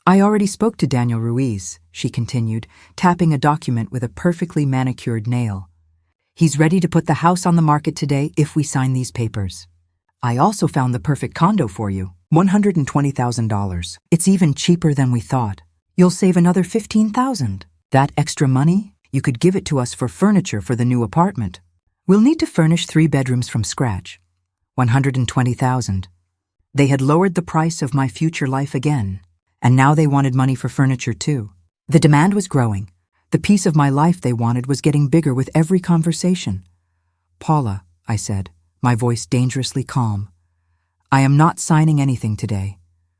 "I already spoke to Daniel Ruiz," she continued, tapping a document with a perfectly manicured nail. "He's ready to put the house on the market today if we sign these papers. I also found the perfect condo for you, $120,000. It's even cheaper than we thought. You'll save another $15,000. That extra money, you could give it to us for furniture for the new apartment. We'll need to furnish 3 bedrooms from scratch. $120,000. They had lowered the price of my future life again, and now they wanted money for furniture too. The demand was growing. The piece of my life they wanted was getting bigger with every conversation. "Paula," I said, my voice dangerously calm, "I am not signing anything today.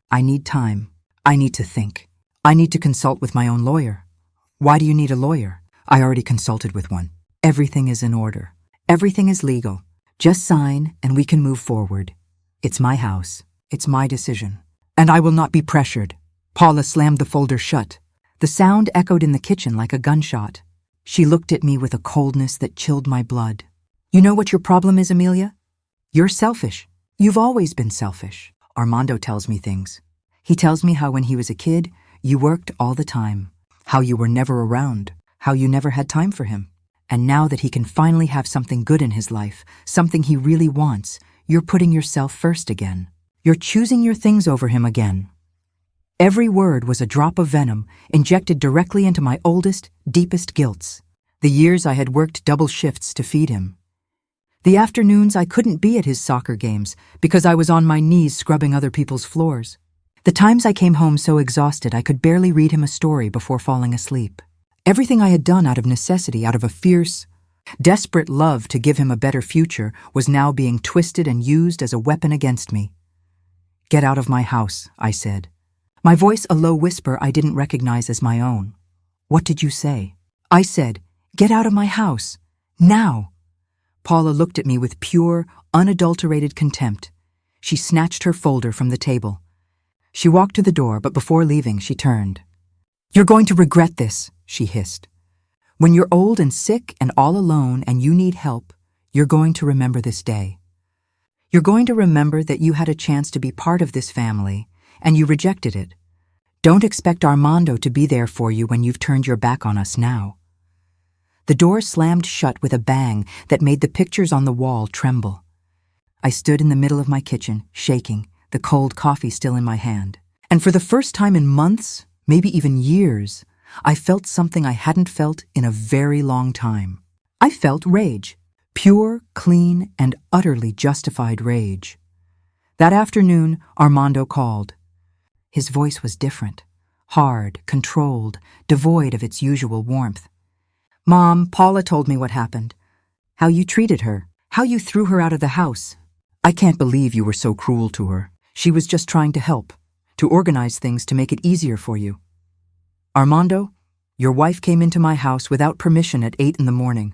I need time. I need to think. I need to consult with my own lawyer." "Why do you need a lawyer?" "I already consulted with one. Everything is in order. Everything is legal. Just sign and we can move forward. It's my house. It's my decision. And I will not be pressured." Paula slammed the folder shut. The sound echoed in the kitchen like a gunshot. She looked at me with a coldness that chilled my blood. "You know what your problem is, Amelia? You're selfish. You've always been selfish. Armando tells me things. He tells me how when he was a kid, you worked all the time, how you were never around, how you never had time for him. And now that he can finally have something good in his life, something he really wants, you're putting yourself first again. You're choosing your things over him again." Every word was a drop of venom injected directly into my oldest, deepest guilts. The years I had worked double shifts to feed him. The afternoons I couldn't be at his soccer games because I was on my knees scrubbing other people's floors. The times I came home so exhausted I could barely read him a story before falling asleep. Everything I had done out of necessity, out of a fierce, desperate love to give him a better future, was now being twisted and used as a weapon against me. "Get out of my house," I said. My voice a low whisper I didn't recognize as my own. "What did you say?" I said, "Get out of my house. Now." Paula looked at me with pure, unadulterated contempt. She snatched her folder from the table. She walked to the door, but before leaving, she turned. "You're going to regret this," she hissed. "When you're old and sick and all alone and you need help, you're going to remember this day. You're going to remember that you had a chance to be part of this family, and you rejected it. Don't expect Armando to be there for you when you've turned your back on us now." The door slammed shut with a bang that made the pictures on the wall tremble. I stood in the middle of my kitchen, shaking, the cold coffee still in my hand. And for the first time in months, maybe even years, I felt something I hadn't felt in a very long time. I felt rage. Pure, clean, and utterly justified rage. That afternoon, Armando called. His voice was different, hard, controlled, devoid of its usual warmth. "Mom, Paula told me what happened. How you treated her, how you threw her out of the house. I can't believe you were so cruel to her. She was just trying to help, to organize things to make it easier for you. Armando, your wife came into my house without permission at 8 in the morning.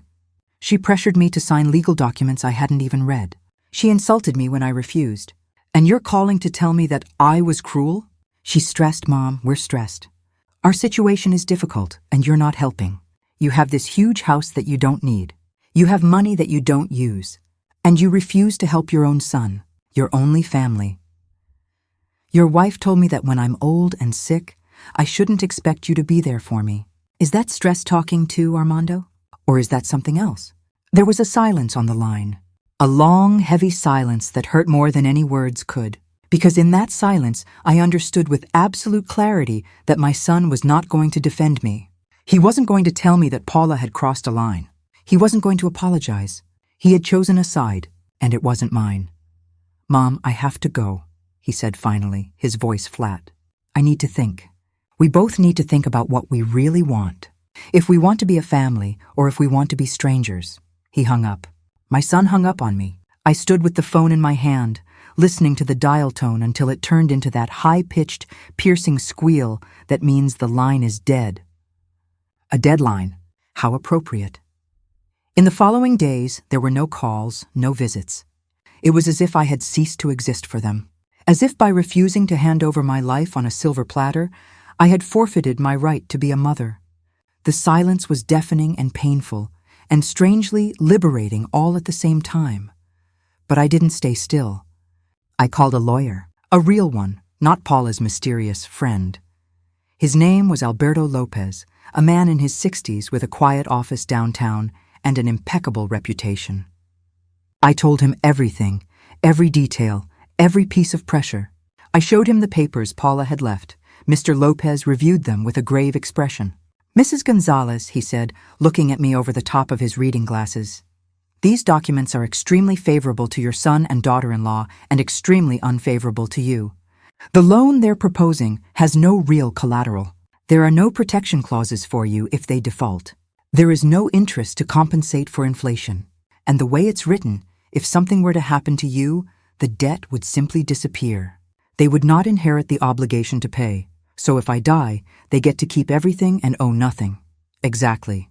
She pressured me to sign legal documents I hadn't even read. She insulted me when I refused. And you're calling to tell me that I was cruel? She's stressed, Mom. We're stressed. Our situation is difficult, and you're not helping. You have this huge house that you don't need. You have money that you don't use. And you refuse to help your own son, your only family. Your wife told me that when I'm old and sick, I shouldn't expect you to be there for me. Is that stress talking too, Armando? Or is that something else? There was a silence on the line. A long, heavy silence that hurt more than any words could. Because in that silence, I understood with absolute clarity that my son was not going to defend me. He wasn't going to tell me that Paula had crossed a line. He wasn't going to apologize. He had chosen a side, and it wasn't mine. Mom, I have to go, he said finally, his voice flat. I need to think. We both need to think about what we really want. If we want to be a family, or if we want to be strangers. He hung up. My son hung up on me. I stood with the phone in my hand, listening to the dial tone until it turned into that high-pitched, piercing squeal that means the line is dead. A deadline. How appropriate. In the following days, there were no calls, no visits. It was as if I had ceased to exist for them. As if by refusing to hand over my life on a silver platter, I had forfeited my right to be a mother. The silence was deafening and painful, and strangely liberating all at the same time. But I didn't stay still. I called a lawyer, a real one, not Paula's mysterious friend. His name was Alberto Lopez, a man in his 60s with a quiet office downtown and an impeccable reputation. I told him everything, every detail, every piece of pressure. I showed him the papers Paula had left. Mr. Lopez reviewed them with a grave expression. Mrs. Gonzalez, he said, looking at me over the top of his reading glasses, these documents are extremely favorable to your son and daughter-in-law and extremely unfavorable to you. The loan they're proposing has no real collateral. There are no protection clauses for you if they default. There is no interest to compensate for inflation. And the way it's written, if something were to happen to you, the debt would simply disappear. They would not inherit the obligation to pay. So if I die, they get to keep everything and owe nothing. Exactly.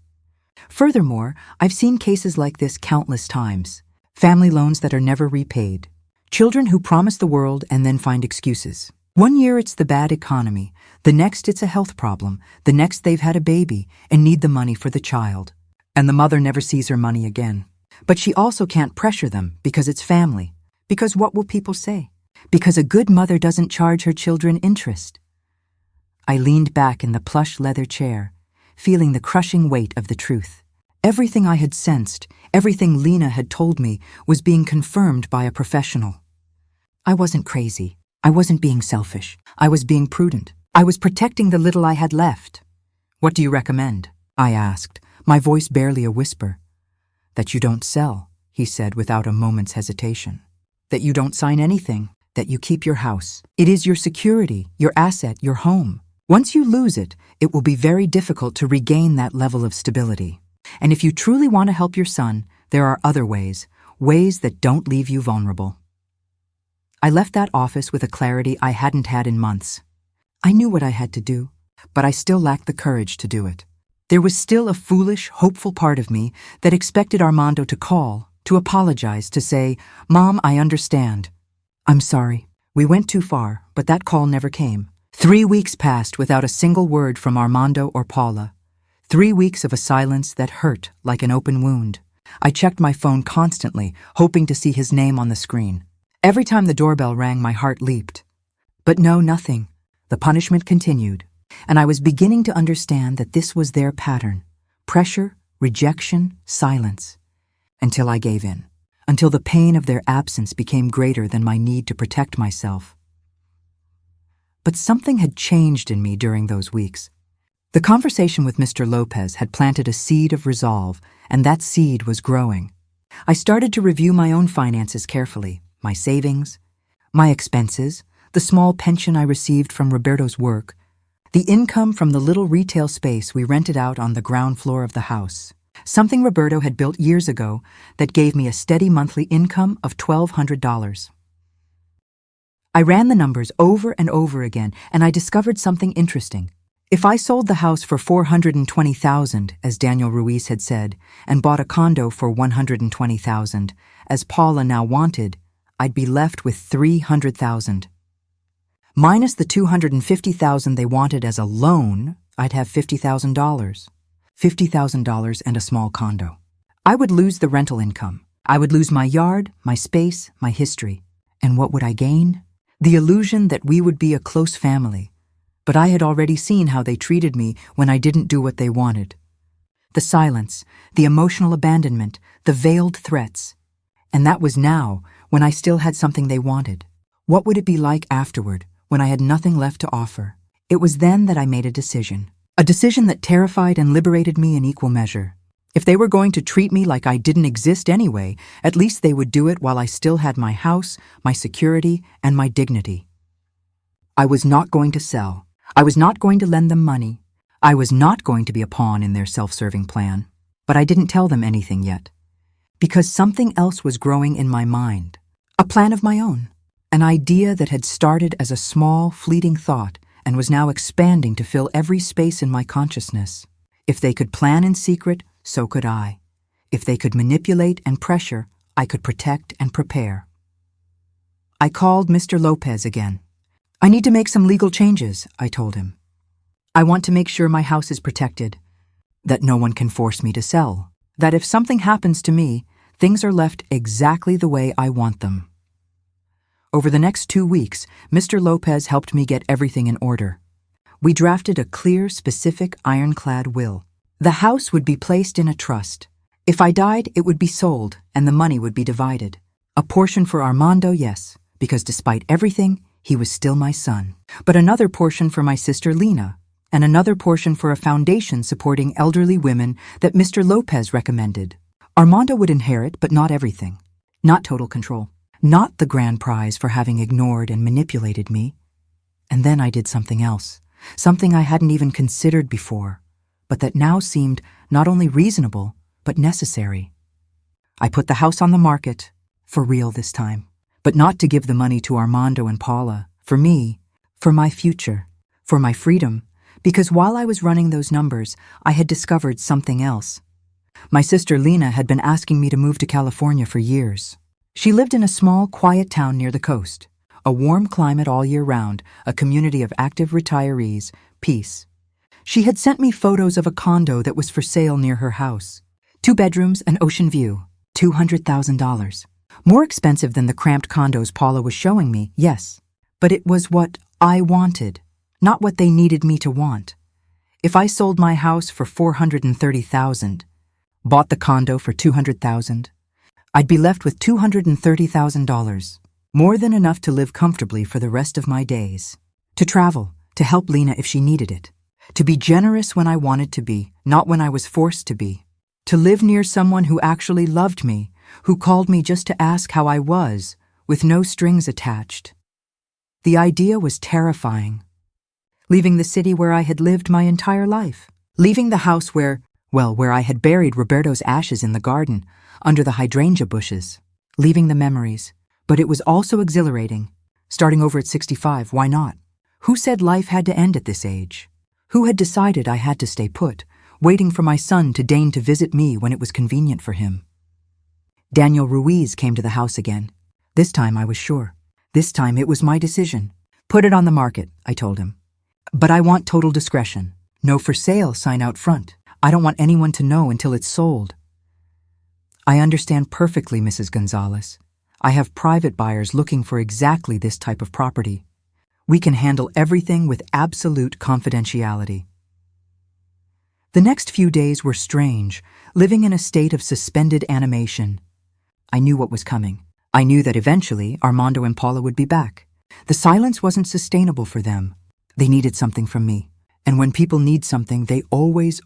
Furthermore, I've seen cases like this countless times. Family loans that are never repaid. Children who promise the world and then find excuses. One year it's the bad economy, the next it's a health problem, the next they've had a baby and need the money for the child. And the mother never sees her money again. But she also can't pressure them because it's family. Because what will people say? Because a good mother doesn't charge her children interest. I leaned back in the plush leather chair, feeling the crushing weight of the truth. Everything I had sensed, everything Lena had told me, was being confirmed by a professional. I wasn't crazy. I wasn't being selfish. I was being prudent. I was protecting the little I had left. What do you recommend? I asked, my voice barely a whisper. That you don't sell, he said without a moment's hesitation. That you don't sign anything. That you keep your house. It is your security, your asset, your home. Once you lose it, it will be very difficult to regain that level of stability. And if you truly want to help your son, there are other ways, ways that don't leave you vulnerable. I left that office with a clarity I hadn't had in months. I knew what I had to do, but I still lacked the courage to do it. There was still a foolish, hopeful part of me that expected Armando to call, to apologize, to say, Mom, I understand. I'm sorry. We went too far, but that call never came. 3 weeks passed without a single word from Armando or Paula. 3 weeks of a silence that hurt like an open wound. I checked my phone constantly, hoping to see his name on the screen. Every time the doorbell rang, my heart leaped. But no, nothing. The punishment continued, and I was beginning to understand that this was their pattern. Pressure, rejection, silence. Until I gave in. Until the pain of their absence became greater than my need to protect myself. But something had changed in me during those weeks. The conversation with Mr. Lopez had planted a seed of resolve, and that seed was growing. I started to review my own finances carefully, my savings, my expenses, the small pension I received from Roberto's work, the income from the little retail space we rented out on the ground floor of the house, something Roberto had built years ago that gave me a steady monthly income of $1,200. I ran the numbers over and over again, and I discovered something interesting. If I sold the house for $420,000, as Daniel Ruiz had said, and bought a condo for $120,000, as Paula now wanted, I'd be left with $300,000. Minus the $250,000 they wanted as a loan, I'd have $50,000. $50,000 and a small condo. I would lose the rental income. I would lose my yard, my space, my history. And what would I gain? The illusion that we would be a close family. But I had already seen how they treated me when I didn't do what they wanted. The silence, the emotional abandonment, the veiled threats. And that was now, when I still had something they wanted. What would it be like afterward, when I had nothing left to offer? It was then that I made a decision that terrified and liberated me in equal measure. If they were going to treat me like I didn't exist anyway, at least they would do it while I still had my house, my security, and my dignity. I was not going to sell. I was not going to lend them money. I was not going to be a pawn in their self-serving plan. But I didn't tell them anything yet. Because something else was growing in my mind. A plan of my own. An idea that had started as a small, fleeting thought and was now expanding to fill every space in my consciousness. If they could plan in secret, so could I. If they could manipulate and pressure, I could protect and prepare. I called Mr. Lopez again. I need to make some legal changes, I told him. I want to make sure my house is protected, that no one can force me to sell, that if something happens to me, things are left exactly the way I want them. Over the next 2 weeks, Mr. Lopez helped me get everything in order. We drafted a clear, specific, ironclad will. The house would be placed in a trust. If I died, it would be sold, and the money would be divided. A portion for Armando, yes, because despite everything, he was still my son. But another portion for my sister Lena, and another portion for a foundation supporting elderly women that Mr. Lopez recommended. Armando would inherit, but not everything. Not total control. Not the grand prize for having ignored and manipulated me. And then I did something else, something I hadn't even considered before, but that now seemed not only reasonable, but necessary. I put the house on the market, for real this time, but not to give the money to Armando and Paula, for me, for my future, for my freedom, because while I was running those numbers, I had discovered something else. My sister Lena had been asking me to move to California for years. She lived in a small, quiet town near the coast, a warm climate all year round, a community of active retirees, peace. She had sent me photos of a condo that was for sale near her house. 2 bedrooms, an ocean view, $200,000. More expensive than the cramped condos Paula was showing me, yes, but it was what I wanted, not what they needed me to want. If I sold my house for $430,000, bought the condo for $200,000, I'd be left with $230,000, more than enough to live comfortably for the rest of my days, to travel, to help Lena if she needed it, to be generous when I wanted to be, not when I was forced to be, to live near someone who actually loved me, who called me just to ask how I was, with no strings attached. The idea was terrifying. Leaving the city where I had lived my entire life, leaving the house where I had buried Roberto's ashes in the garden, under the hydrangea bushes, leaving the memories. But it was also exhilarating. Starting over at 65, why not? Who said life had to end at this age? Who had decided I had to stay put, waiting for my son to deign to visit me when it was convenient for him? Daniel Ruiz came to the house again. This time I was sure. This time it was my decision. Put it on the market, I told him. But I want total discretion. No for sale sign out front. I don't want anyone to know until it's sold. I understand perfectly, Mrs. Gonzalez. I have private buyers looking for exactly this type of property. We can handle everything with absolute confidentiality. The next few days were strange, living in a state of suspended animation. I knew what was coming. I knew that eventually Armando and Paula would be back. The silence wasn't sustainable for them. They needed something from me. And when people need something, they always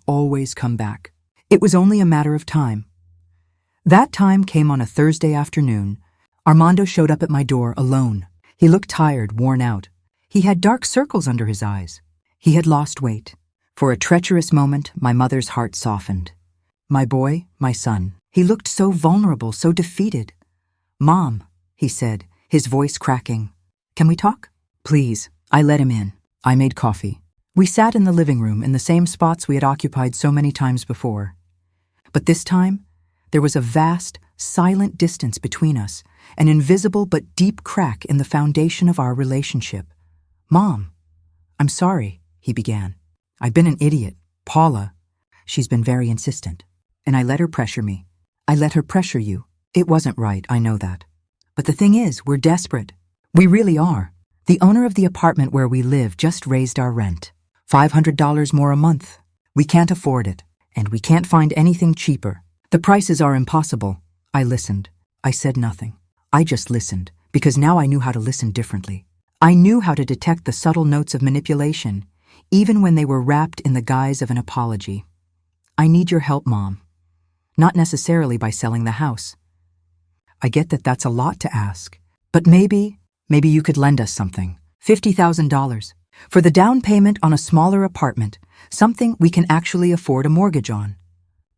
come back. It was only a matter of time. That time came on a Thursday afternoon. Armando showed up at my door alone. He looked tired, worn out. He had dark circles under his eyes. He had lost weight. For a treacherous moment, my mother's heart softened. My boy, my son. He looked so vulnerable, so defeated. "Mom," he said, his voice cracking. Can we talk? Please. I let him in. I made coffee. We sat in the living room in the same spots we had occupied so many times before. But this time, there was a vast, silent distance between us, an invisible but deep crack in the foundation of our relationship. Mom, I'm sorry, he began. I've been an idiot. Paula, she's been very insistent. And I let her pressure me. I let her pressure you. It wasn't right, I know that. But the thing is, we're desperate. We really are. The owner of the apartment where we live just raised our rent. $500 more a month. We can't afford it, and we can't find anything cheaper. The prices are impossible. I listened. I said nothing. I just listened, because now I knew how to listen differently. I knew how to detect the subtle notes of manipulation, even when they were wrapped in the guise of an apology. I need your help, Mom. Not necessarily by selling the house. I get that that's a lot to ask, but maybe you could lend us something. $50,000. For the down payment on a smaller apartment, something we can actually afford a mortgage on.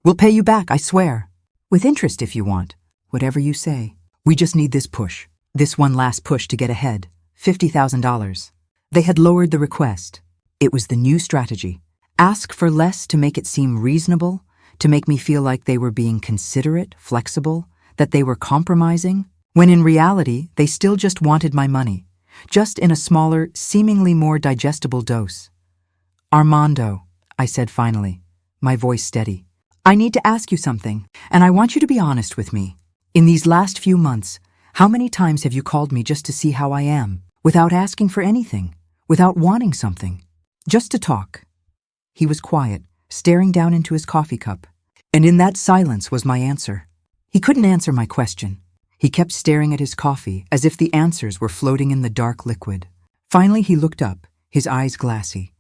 We'll pay you back, I swear. With interest if you want. Whatever you say. We just need this push. This one last push to get ahead. $50,000. They had lowered the request. It was the new strategy. Ask for less to make it seem reasonable, to make me feel like they were being considerate, flexible, that they were compromising, when in reality, they still just wanted my money. Just in a smaller, seemingly more digestible dose. Armando, I said finally, my voice steady. I need to ask you something, and I want you to be honest with me. In these last few months, how many times have you called me just to see how I am, without asking for anything, without wanting something, just to talk? He was quiet, staring down into his coffee cup, and in that silence was my answer. He couldn't answer my question. He kept staring at his coffee as if the answers were floating in the dark liquid. Finally, he looked up, his eyes glassy.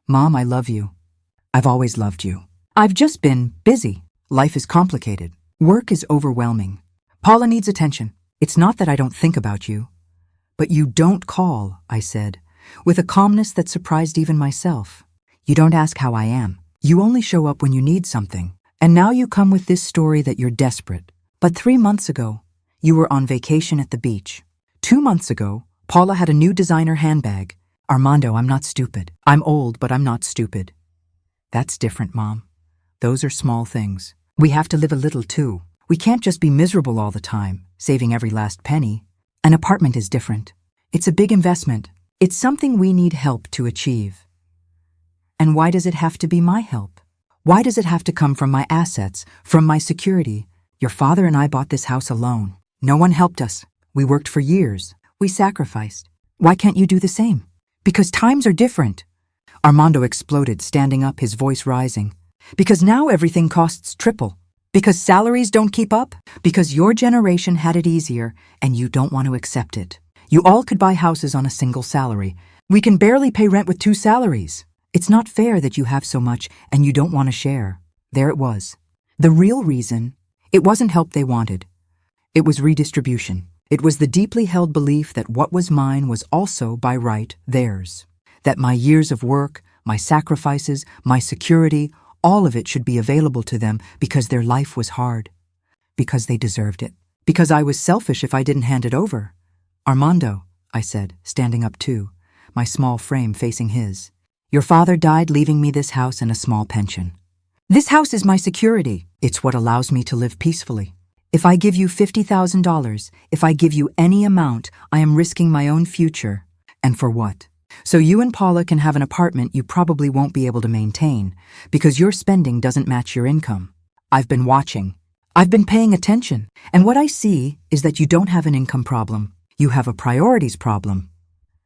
Mom, I love you. I've always loved you. I've just been busy. Life is complicated. Work is overwhelming. Paula needs attention. It's not that I don't think about you. But you don't call, I said, with a calmness that surprised even myself. You don't ask how I am. You only show up when you need something. And now you come with this story that you're desperate. But 3 months ago, you were on vacation at the beach. 2 months ago, Paula had a new designer handbag. Armando, I'm not stupid. I'm old, but I'm not stupid. That's different, Mom. Those are small things. We have to live a little too. We can't just be miserable all the time, saving every last penny. An apartment is different. It's a big investment. It's something we need help to achieve. And why does it have to be my help? Why does it have to come from my assets, from my security? Your father and I bought this house alone. No one helped us. We worked for years. We sacrificed. Why can't you do the same? Because times are different. Armando exploded, standing up, his voice rising. Because now everything costs triple. Because salaries don't keep up. Because your generation had it easier, and you don't want to accept it. You all could buy houses on a single salary. We can barely pay rent with 2 salaries. It's not fair that you have so much and you don't want to share. There it was. The real reason, it wasn't help they wanted. It was redistribution. It was the deeply held belief that what was mine was also, by right, theirs. That my years of work, my sacrifices, my security, all of it should be available to them because their life was hard. Because they deserved it. Because I was selfish if I didn't hand it over. Armando, I said, standing up too, my small frame facing his. Your father died leaving me this house and a small pension. This house is my security. It's what allows me to live peacefully. If I give you $50,000, if I give you any amount, I am risking my own future. And for what? So you and Paula can have an apartment you probably won't be able to maintain because your spending doesn't match your income. I've been watching. I've been paying attention. And what I see is that you don't have an income problem. You have a priorities problem.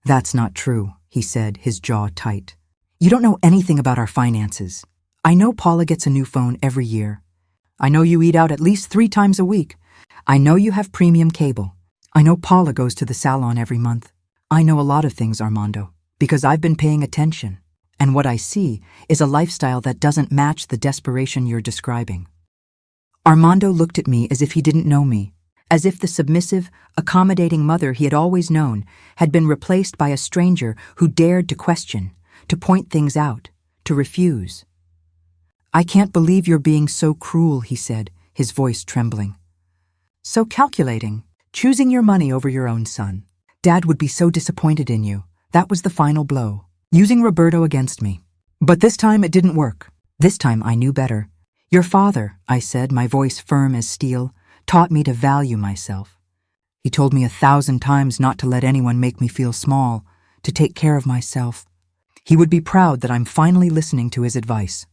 That's not true, he said, his jaw tight. You don't know anything about our finances. I know Paula gets a new phone every year. I know you eat out at least 3 times a week. I know you have premium cable. I know Paula goes to the salon every month. I know a lot of things, Armando, because I've been paying attention. And what I see is a lifestyle that doesn't match the desperation you're describing. Armando looked at me as if he didn't know me, as if the submissive, accommodating mother he had always known had been replaced by a stranger who dared to question, to point things out, to refuse. I can't believe you're being so cruel, he said, his voice trembling. So calculating, choosing your money over your own son. Dad would be so disappointed in you. That was the final blow. Using Roberto against me. But this time it didn't work. This time I knew better. Your father, I said, my voice firm as steel, taught me to value myself. He told me 1,000 times not to let anyone make me feel small, to take care of myself. He would be proud that I'm finally listening to his advice.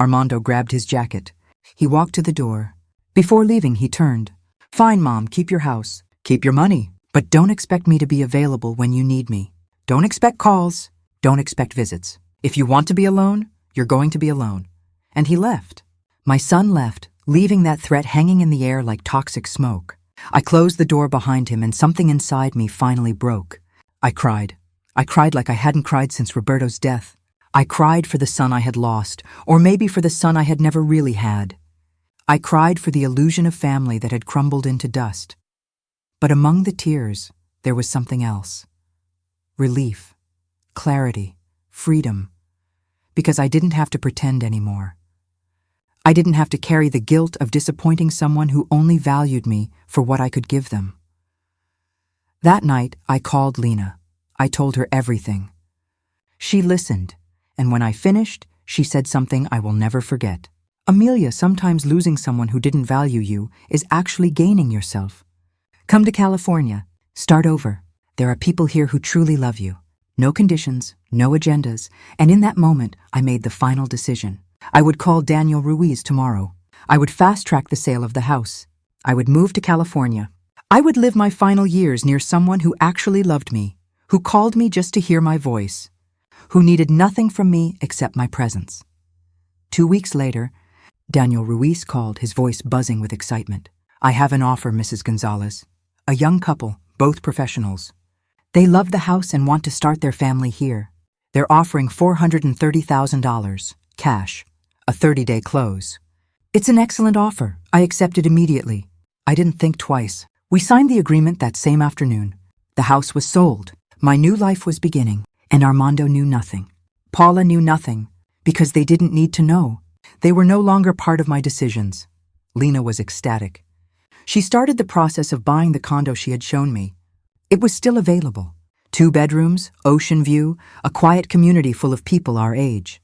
Armando grabbed his jacket. He walked to the door. Before leaving, he turned. Fine, Mom, keep your house. Keep your money. But don't expect me to be available when you need me. Don't expect calls. Don't expect visits. If you want to be alone, you're going to be alone. And he left. My son left, leaving that threat hanging in the air like toxic smoke. I closed the door behind him and something inside me finally broke. I cried. I cried like I hadn't cried since Roberto's death. I cried for the son I had lost, or maybe for the son I had never really had. I cried for the illusion of family that had crumbled into dust. But among the tears, there was something else. Relief, clarity, freedom. Because I didn't have to pretend anymore. I didn't have to carry the guilt of disappointing someone who only valued me for what I could give them. That night, I called Lena. I told her everything. She listened, and when I finished, she said something I will never forget. Amelia, sometimes losing someone who didn't value you is actually gaining yourself. Come to California. Start over. There are people here who truly love you. No conditions, no agendas, and in that moment, I made the final decision. I would call Daniel Ruiz tomorrow. I would fast-track the sale of the house. I would move to California. I would live my final years near someone who actually loved me, who called me just to hear my voice, who needed nothing from me except my presence. 2 weeks later, Daniel Ruiz called, his voice buzzing with excitement. I have an offer, Mrs. Gonzalez. A young couple, both professionals. They love the house and want to start their family here. They're offering $430,000, cash, a 30-day close. It's an excellent offer. I accepted immediately. I didn't think twice. We signed the agreement that same afternoon. The house was sold. My new life was beginning, and Armando knew nothing. Paula knew nothing, because they didn't need to know. They were no longer part of my decisions. Lena was ecstatic. She started the process of buying the condo she had shown me. It was still available. 2 bedrooms, ocean view, a quiet community full of people our age.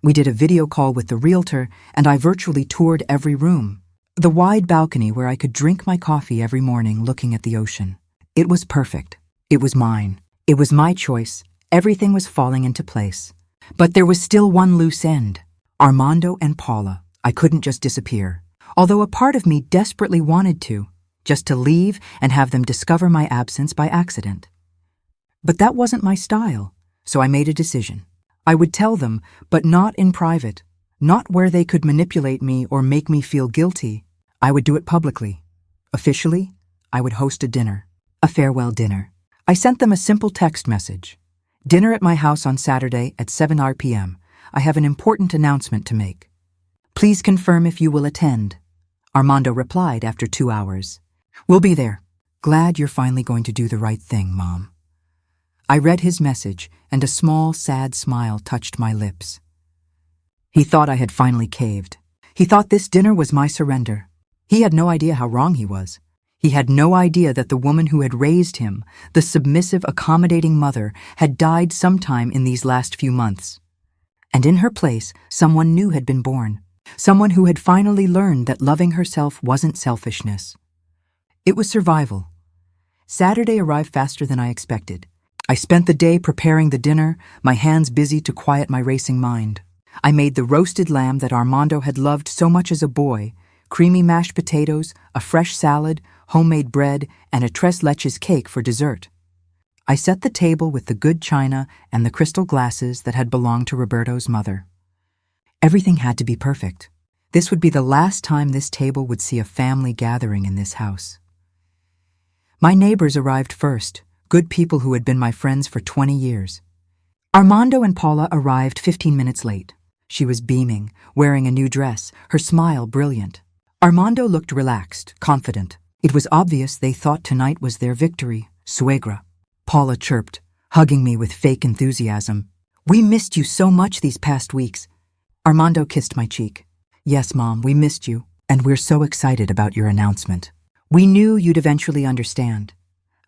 We did a video call with the realtor, and I virtually toured every room. The wide balcony where I could drink my coffee every morning looking at the ocean. It was perfect. It was mine. It was my choice. Everything was falling into place. But there was still one loose end. Armando and Paula. I couldn't just disappear. Although a part of me desperately wanted to, just to leave and have them discover my absence by accident. But that wasn't my style, so I made a decision. I would tell them, but not in private, not where they could manipulate me or make me feel guilty. I would do it publicly. Officially, I would host a dinner, a farewell dinner. I sent them a simple text message. Dinner at my house on Saturday at 7 p.m. I have an important announcement to make. Please confirm if you will attend. Armando replied after 2 hours. We'll be there. Glad you're finally going to do the right thing, Mom. I read his message, and a small, sad smile touched my lips. He thought I had finally caved. He thought this dinner was my surrender. He had no idea how wrong he was. He had no idea that the woman who had raised him, the submissive, accommodating mother, had died sometime in these last few months. And in her place, someone new had been born. Someone who had finally learned that loving herself wasn't selfishness. It was survival. Saturday arrived faster than I expected. I spent the day preparing the dinner, my hands busy to quiet my racing mind. I made the roasted lamb that Armando had loved so much as a boy, creamy mashed potatoes, a fresh salad, homemade bread, and a tres leches cake for dessert. I set the table with the good china and the crystal glasses that had belonged to Roberto's mother. Everything had to be perfect. This would be the last time this table would see a family gathering in this house. My neighbors arrived first, good people who had been my friends for 20 years. Armando and Paula arrived 15 minutes late. She was beaming, wearing a new dress, her smile brilliant. Armando looked relaxed, confident. It was obvious they thought tonight was their victory, suegra. Paula chirped, hugging me with fake enthusiasm. We missed you so much these past weeks. Armando kissed my cheek. Yes, Mom, we missed you, and we're so excited about your announcement. We knew you'd eventually understand.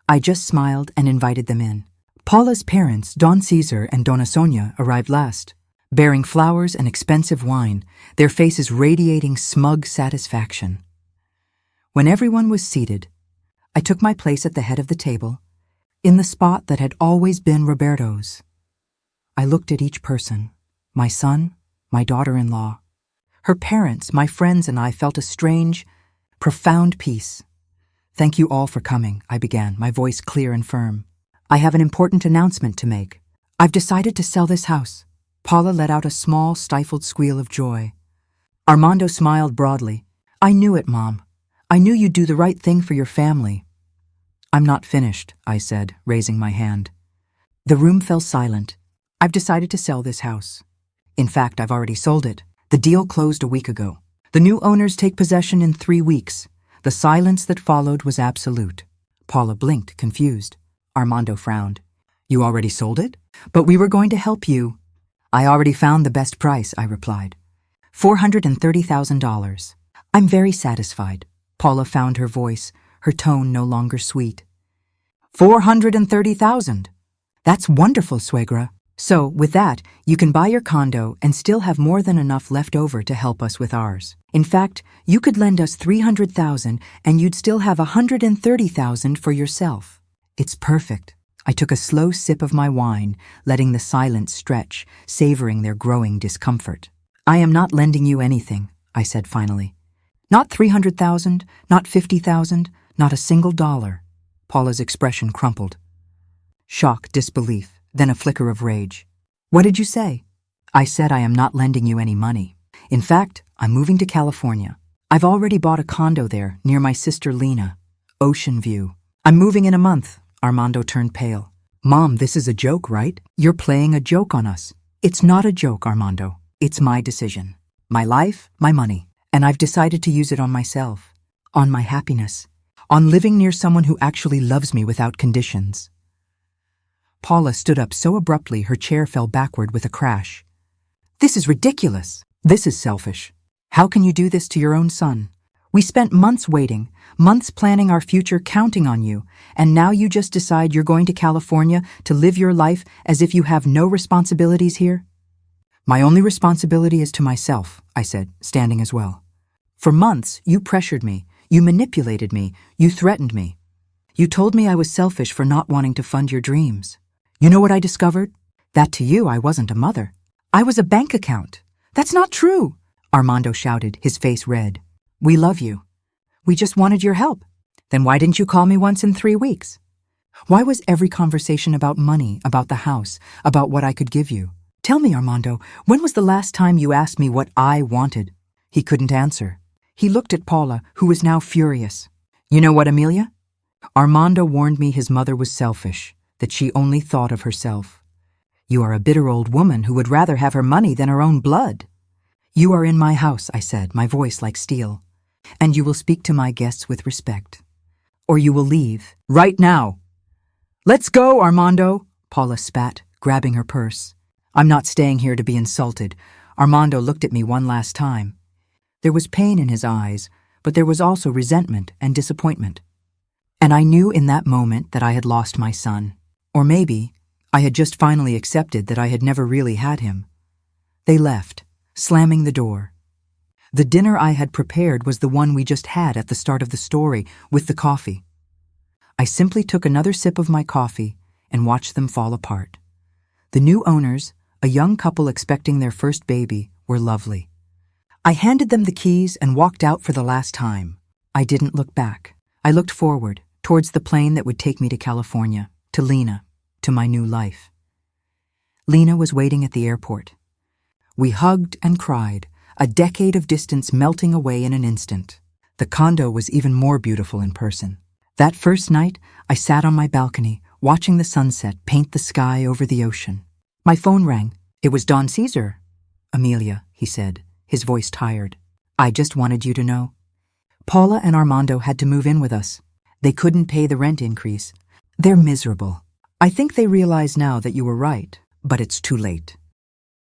I just smiled and invited them in. Paula's parents, Don Cesar and Donna Sonia, arrived last, bearing flowers and expensive wine, their faces radiating smug satisfaction. When everyone was seated, I took my place at the head of the table, in the spot that had always been Roberto's. I looked at each person, my son, my daughter-in-law. Her parents, my friends, and I felt a strange, profound peace. "Thank you all for coming," I began, my voice clear and firm. "I have an important announcement to make. I've decided to sell this house." Paula let out a small, stifled squeal of joy. Armando smiled broadly. "I knew it, Mom. I knew you'd do the right thing for your family." "I'm not finished," I said, raising my hand. The room fell silent. "I've decided to sell this house. In fact, I've already sold it. The deal closed a week ago. The new owners take possession in 3 weeks. The silence that followed was absolute." Paula blinked, confused. Armando frowned. "You already sold it? But we were going to help you." "I already found the best price," I replied. $430,000. "I'm very satisfied." Paula found her voice, her tone no longer sweet. $430,000. That's wonderful, Suegra. So, with that, you can buy your condo and still have more than enough left over to help us with ours. In fact, you could lend us $300,000 and you'd still have $130,000 for yourself. It's perfect. I took a slow sip of my wine, letting the silence stretch, savoring their growing discomfort. "I am not lending you anything," I said finally. "Not $300,000, not $50,000, not a single dollar." Paula's expression crumpled. Shock, disbelief, then a flicker of rage. "What did you say?" "I said I am not lending you any money. In fact, I'm moving to California. I've already bought a condo there, near my sister Lena. Ocean view. I'm moving in a month." Armando turned pale. "Mom, this is a joke, right? You're playing a joke on us." "It's not a joke, Armando. It's my decision. My life, my money. And I've decided to use it on myself, on my happiness, on living near someone who actually loves me without conditions." Paula stood up so abruptly her chair fell backward with a crash. "This is ridiculous. This is selfish. How can you do this to your own son? We spent months waiting, months planning our future, counting on you, and now you just decide you're going to California to live your life as if you have no responsibilities here?" "My only responsibility is to myself," I said, standing as well. "For months, you pressured me, you manipulated me, you threatened me. You told me I was selfish for not wanting to fund your dreams. You know what I discovered? That to you I wasn't a mother. I was a bank account. That's not true," Armando shouted, his face red. "We love you. We just wanted your help. Then why didn't you call me once in 3 weeks? Why was every conversation about money, about the house, about what I could give you? Tell me, Armando, when was the last time you asked me what I wanted?" He couldn't answer. He looked at Paula, who was now furious. "You know what, Amelia? Armando warned me his mother was selfish, that she only thought of herself. You are a bitter old woman who would rather have her money than her own blood." "You are in my house," I said, my voice like steel, "and you will speak to my guests with respect. Or you will leave, right now." "Let's go, Armando," Paula spat, grabbing her purse. "I'm not staying here to be insulted." Armando looked at me one last time. There was pain in his eyes, but there was also resentment and disappointment. And I knew in that moment that I had lost my son. Or maybe I had just finally accepted that I had never really had him. They left, slamming the door. The dinner I had prepared was the one we just had at the start of the story, with the coffee. I simply took another sip of my coffee and watched them fall apart. The new owners, a young couple expecting their first baby, were lovely. I handed them the keys and walked out for the last time. I didn't look back. I looked forward, towards the plane that would take me to California, to Lena, to my new life. Lena was waiting at the airport. We hugged and cried, a decade of distance melting away in an instant. The condo was even more beautiful in person. That first night, I sat on my balcony, watching the sunset paint the sky over the ocean. My phone rang. "It was Don Cesar." "Amelia," he said, his voice tired. "I just wanted you to know. Paula and Armando had to move in with us. They couldn't pay the rent increase. They're miserable. I think they realize now that you were right, but it's too late.